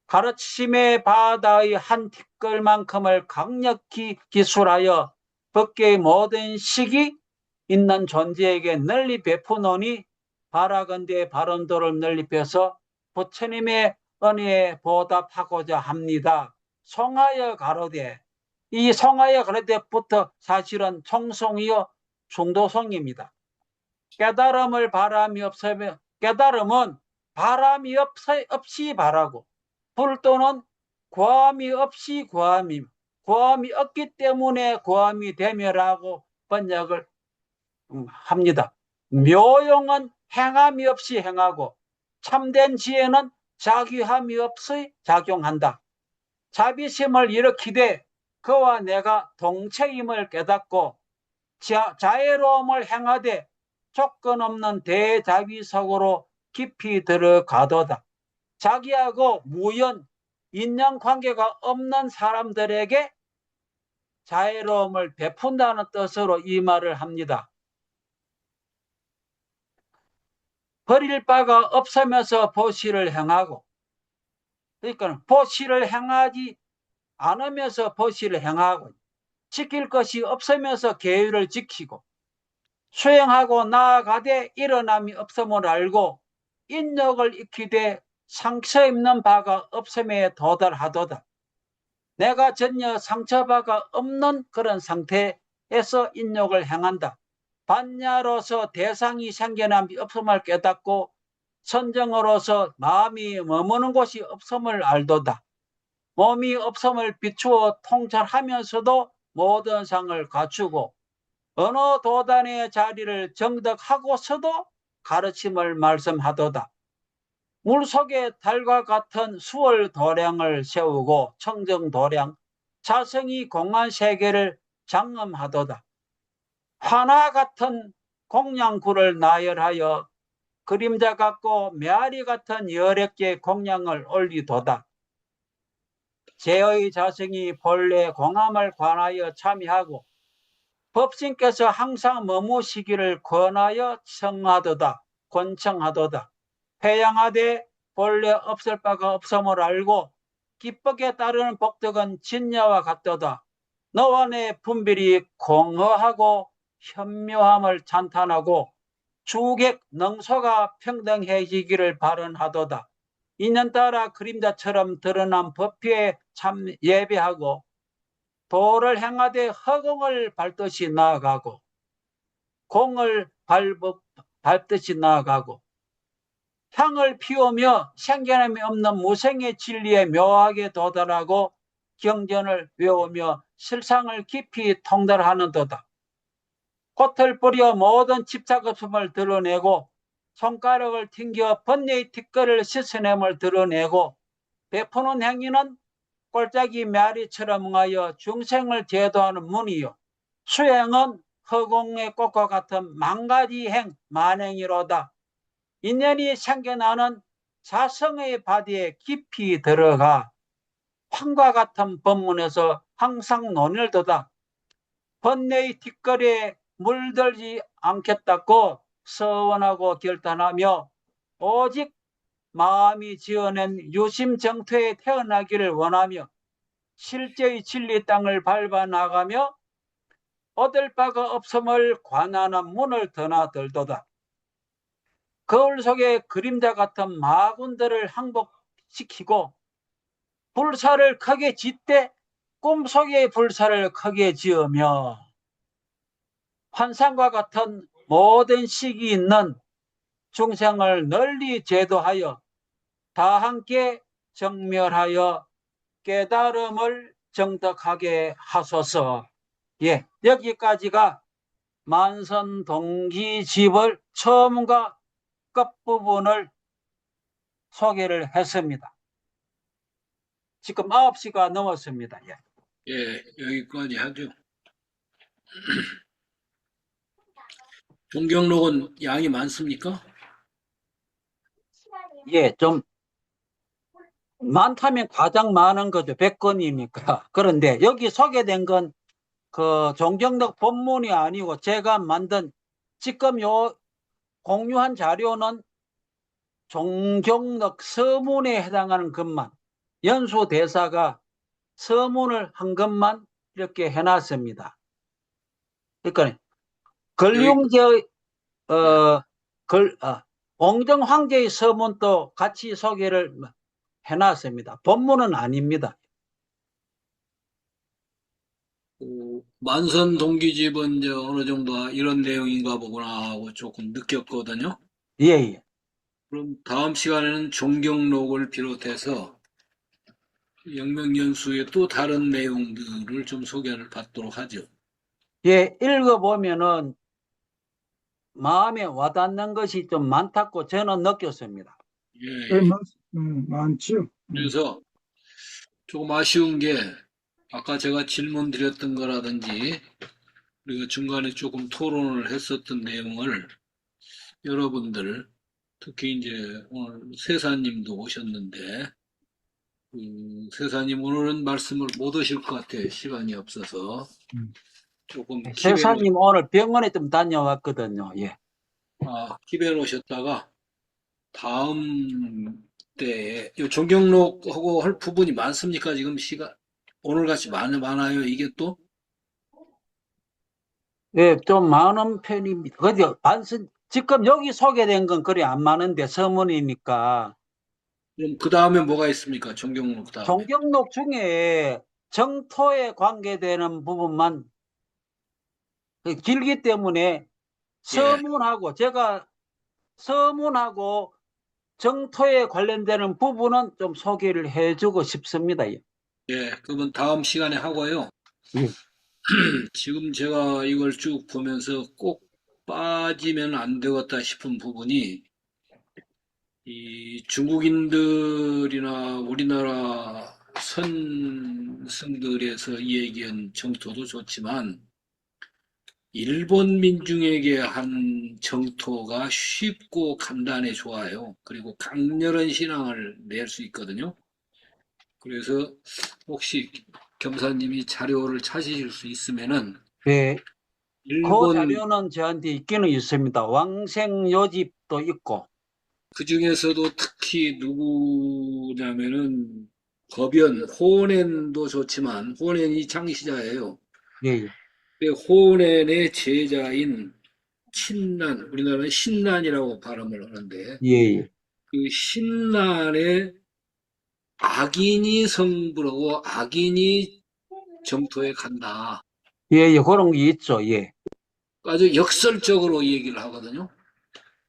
가르침의 바다의 한 티끌만큼을 강력히 기술하여 법계의 모든 식이 있는 존재에게 널리 베푸노니 바라건대 바른도를 널리 펴서 부처님의 은혜에 보답하고자 합니다. 송하여 가로되, 이 송하여 가로되부터 사실은 총송이요 중도송입니다. 깨달음을 바람이 없으면, 깨달음은 바람이 없이 바라고, 불도는 고함이 없이 고함임, 고함이 없기 때문에 고함이 되며라고 번역을 합니다. 묘용은 행함이 없이 행하고, 참된 지혜는 자귀함이 없이 작용한다. 자비심을 일으키되 그와 내가 동체임을 깨닫고 자애로움을 행하되 조건 없는 대자비속으로 깊이 들어가도다. 자기하고 무연 인연관계가 없는 사람들에게 자애로움을 베푼다는 뜻으로 이 말을 합니다. 버릴 바가 없으면서 보시를 행하고, 그러니까 보시를 행하지 않으면서 보시를 행하고, 지킬 것이 없으면서 계율을 지키고, 수행하고 나아가되 일어남이 없음을 알고 인욕을 익히되 상처 입는 바가 없음에 도달하도다. 내가 전혀 상처바가 없는 그런 상태에서 인욕을 행한다. 반야로서 대상이 생겨남이 없음을 깨닫고 선정으로서 마음이 머무는 곳이 없음을 알도다. 몸이 없음을 비추어 통찰하면서도 모든 상을 갖추고 어느 도단의 자리를 정덕하고서도 가르침을 말씀하도다. 물속에 달과 같은 수월 도량을 세우고 청정도량, 자성이 공한 세계를 장엄하도다. 화나 같은 공양구를 나열하여 그림자 같고 메아리 같은 여력계 공양을 올리도다. 제의 자성이 본래 공함을 관하여 참여하고 법신께서 항상 머무시기를 권하여 청하도다. 권청하도다. 회양하되 본래 없을 바가 없음을 알고 기법에 따르는 복덕은 진야와 같도다. 너와 내 분별이 공허하고 현묘함을 찬탄하고 주객 능소가 평등해지기를 바란하도다. 인연따라 그림자처럼 드러난 법회에 참 예배하고 도를 행하되 허공을 밟듯이 나아가고 공을 밟듯이 나아가고 향을 피우며 생겨남이 없는 무생의 진리에 묘하게 도달하고 경전을 외우며 실상을 깊이 통달하는도다. 꽃을 뿌려 모든 집착 없음을 드러내고 손가락을 튕겨 번뇌의 티끌을 씻어냄을 드러내고 베푸는 행위는 꼴짝이 메아리처럼 응하여 중생을 제도하는 문이요. 수행은 허공의 꽃과 같은 만가지행 만행이로다. 인연이 생겨나는 자성의 바디에 깊이 들어가 황과 같은 법문에서 항상 논일도다. 번뇌의 뒷거리에 물들지 않겠다고 서원하고 결단하며 오직 마음이 지어낸 유심정토에 태어나기를 원하며 실제의 진리 땅을 밟아 나가며 얻을 바가 없음을 관하는 문을 드나들도다. 거울 속에 그림자 같은 마군들을 항복시키고 불사를 크게 짓되 꿈속에 불사를 크게 지으며 환상과 같은 모든 식이 있는 중생을 널리 제도하여 다 함께 정멸하여 깨달음을 정덕하게 하소서. 예, 여기까지가 만선동기집을 처음과 끝부분을 소개를 했습니다. 지금 9시가 넘었습니다. 예. 예, 여기까지 하죠. 종경록은 양이 많습니까? 예, 좀 많다면 가장 많은 거죠. 100건이니까. 그런데 여기 소개된 건 그 종경록 본문이 아니고 제가 만든 지금 요 공유한 자료는 종경록 서문에 해당하는 것만, 연수 대사가 서문을 한 것만 이렇게 해놨습니다. 그러니까 여기, 걸륭제의 예. 공정 황제의 서문도 같이 소개를 해놨습니다. 본문은 아닙니다. 만선 동기집은 이제 어느 정도 이런 내용인가 보구나 하고 조금 느꼈거든요. 예, 예. 그럼 다음 시간에는 종경록을 비롯해서 영명연수의 또 다른 내용들을 좀 소개를 받도록 하죠. 예, 읽어보면은 마음에 와닿는 것이 좀 많다고 저는 느꼈습니다. 예, 네, 예. 많죠. 그래서 조금 아쉬운 게 아까 제가 질문 드렸던 거라든지 우리가 중간에 조금 토론을 했었던 내용을 여러분들 특히 이제 오늘 세사님도 오셨는데 세사님 오늘은 말씀을 못 하실 것 같아요. 시간이 없어서 조금 세사님 오늘 병원에 좀 다녀왔거든요. 예. 킵해 놓으셨다가 다음 때에 요 종경록하고 할 부분이 많습니까? 지금 시간 오늘 같이 많아요. 이게 또 예, 좀 많은 편입니다. 지금 여기 소개된 건 그리 안 많은데 서문이니까 그럼 그 다음에 뭐가 있습니까? 종경록 다음에. 종경록 중에 정토에 관계되는 부분만 길기 때문에 예, 제가 서문하고 정토에 관련되는 부분은 좀 소개를 해주고 싶습니다. 예. 예. 그러면 다음 시간에 하고요. 예. 지금 제가 이걸 쭉 보면서 꼭 빠지면 안 되겠다 싶은 부분이 이 중국인들이나 우리나라 선승들에서 얘기한 정토도 좋지만 일본 민중에게 한 정토가 쉽고 간단해 좋아요. 그리고 강렬한 신앙을 낼 수 있거든요. 그래서 혹시 겸사님이 자료를 찾으실 수 있으면은 예. 그 일본 자료는 저한테 있기는 있습니다. 왕생요집도 있고. 그 중에서도 특히 누구냐면은 거변, 호넨도 좋지만 호넨이 창시자예요. 예, 예. 근데 호넨의 제자인 친난, 우리나라는 신난이라고 발음을 하는데 예, 예. 그 신난의 악인이 성불하고 악인이 정토에 간다. 예, 예, 그런 게 있죠. 예. 아주 역설적으로 얘기를 하거든요.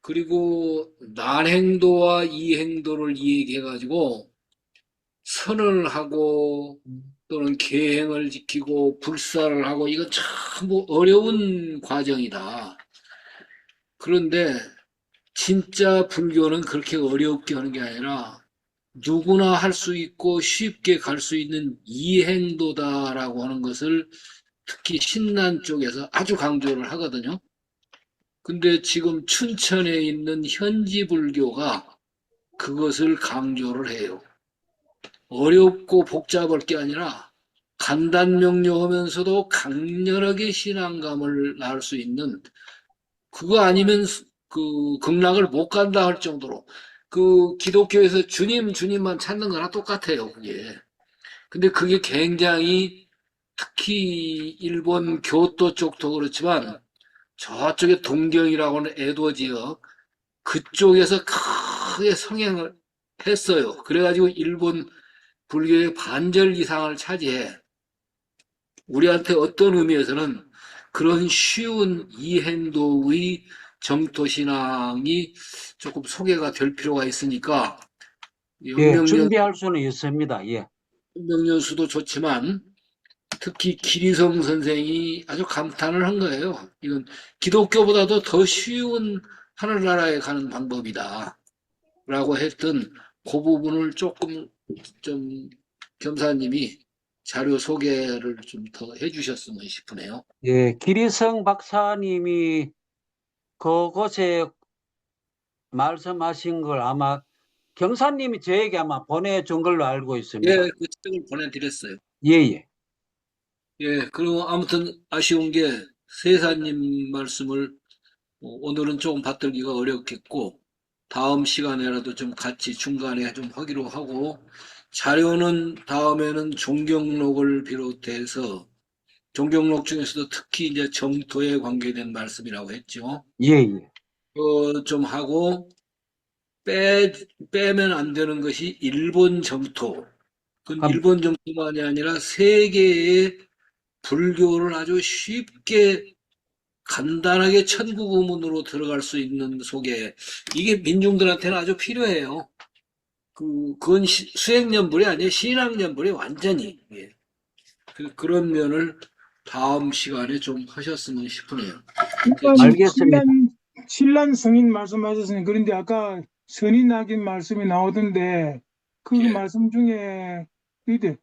그리고 난행도와 이행도를 얘기해가지고 선을 하고 또는 계행을 지키고 불사를 하고 이건 참 어려운 과정이다. 그런데 진짜 불교는 그렇게 어렵게 하는 게 아니라 누구나 할 수 있고 쉽게 갈 수 있는 이행도다라고 하는 것을 특히 신난 쪽에서 아주 강조를 하거든요. 근데 지금 춘천에 있는 현지 불교가 그것을 강조를 해요. 어렵고 복잡할 게 아니라 간단명료하면서도 강렬하게 신앙감을 낳을 수 있는 그거 아니면 그 극락을 못 간다 할 정도로 그 기독교에서 주님만 찾는 거랑 똑같아요, 그게. 근데 그게 굉장히 특히 일본 교토 쪽도 그렇지만 저쪽에 동경이라고 하는 에도 지역 그쪽에서 크게 성행을 했어요. 그래가지고 일본 불교의 반절 이상을 차지해 우리한테 어떤 의미에서는 그런 쉬운 이행도의 정토신앙이 조금 소개가 될 필요가 있으니까 예, 영명연, 준비할 수는 있습니다. 예. 영명연수도 좋지만 특히 기리성 선생이 아주 감탄을 한 거예요. 이건 기독교보다도 더 쉬운 하늘나라에 가는 방법이다. 라고 했던 그 부분을 조금 좀 겸사님이 자료 소개를 좀 더 해주셨으면 싶으네요. 예, 기리성 박사님이 그곳에 말씀하신 걸 아마 경사님이 저에게 아마 보내준 걸로 알고 있습니다. 예, 그 책을 보내드렸어요. 예. 예, 그리고 아무튼 아쉬운 게 세사님 말씀을 오늘은 조금 받들기가 어렵겠고 다음 시간에라도 좀 같이 중간에 좀 하기로 하고 자료는 다음에는 종경록을 비롯해서 종경록 중에서도 특히 이제 정토에 관계된 말씀이라고 했죠. 예. 좀 하고 빼면 안 되는 것이 일본 정토. 그 그럼- 일본 정토만이 아니라 세계의 불교를 아주 쉽게 간단하게 천국의문으로 들어갈 수 있는 소개. 이게 민중들한테는 아주 필요해요. 그건 수행연불이 아니에요. 신앙연불이 완전히. 예. 그런 면을 다음 시간에 좀 하셨으면 싶으네요. 일단 알겠습니다. 신란 성인 말씀하셨으니 그런데 아까 선인 악인 말씀이 나오던데 그 예. 말씀 중에 이때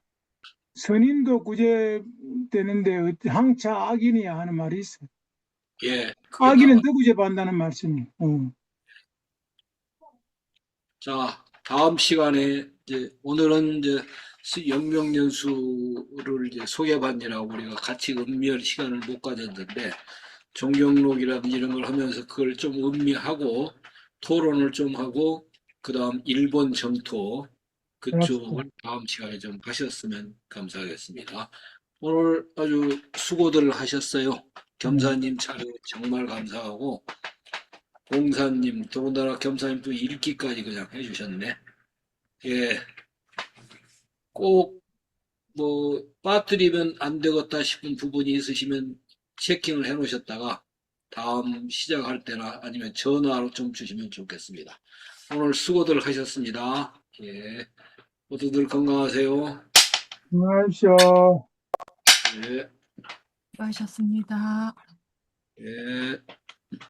선인도 구제되는데 항차 악인이야 하는 말이 있어요. 예. 그게 악인은 나와. 더 구제받는다는 말씀이에요. 자, 다음 시간에 이제 오늘은 이제 연명연수를 이제 소개받느라고 우리가 같이 음미할 시간을 못 가졌는데 종경록이라든지 이런 걸 하면서 그걸 좀 음미하고 토론을 좀 하고 그다음 일본 정토 그쪽을 다음 시간에 좀 하셨으면 감사하겠습니다. 오늘 아주 수고들 하셨어요. 겸사님 자료 정말 감사하고 공사님 더군다나 겸사님 또 읽기까지 그냥 해주셨네. 예, 꼭 뭐 빠뜨리면 안 되겠다 싶은 부분이 있으시면 체킹을 해 놓으셨다가 다음 시작할 때나 아니면 전화로 좀 주시면 좋겠습니다. 오늘 수고들 하셨습니다. 예, 모두들 건강하세요. 안녕하십시오. 예, 수고하셨습니다. 예.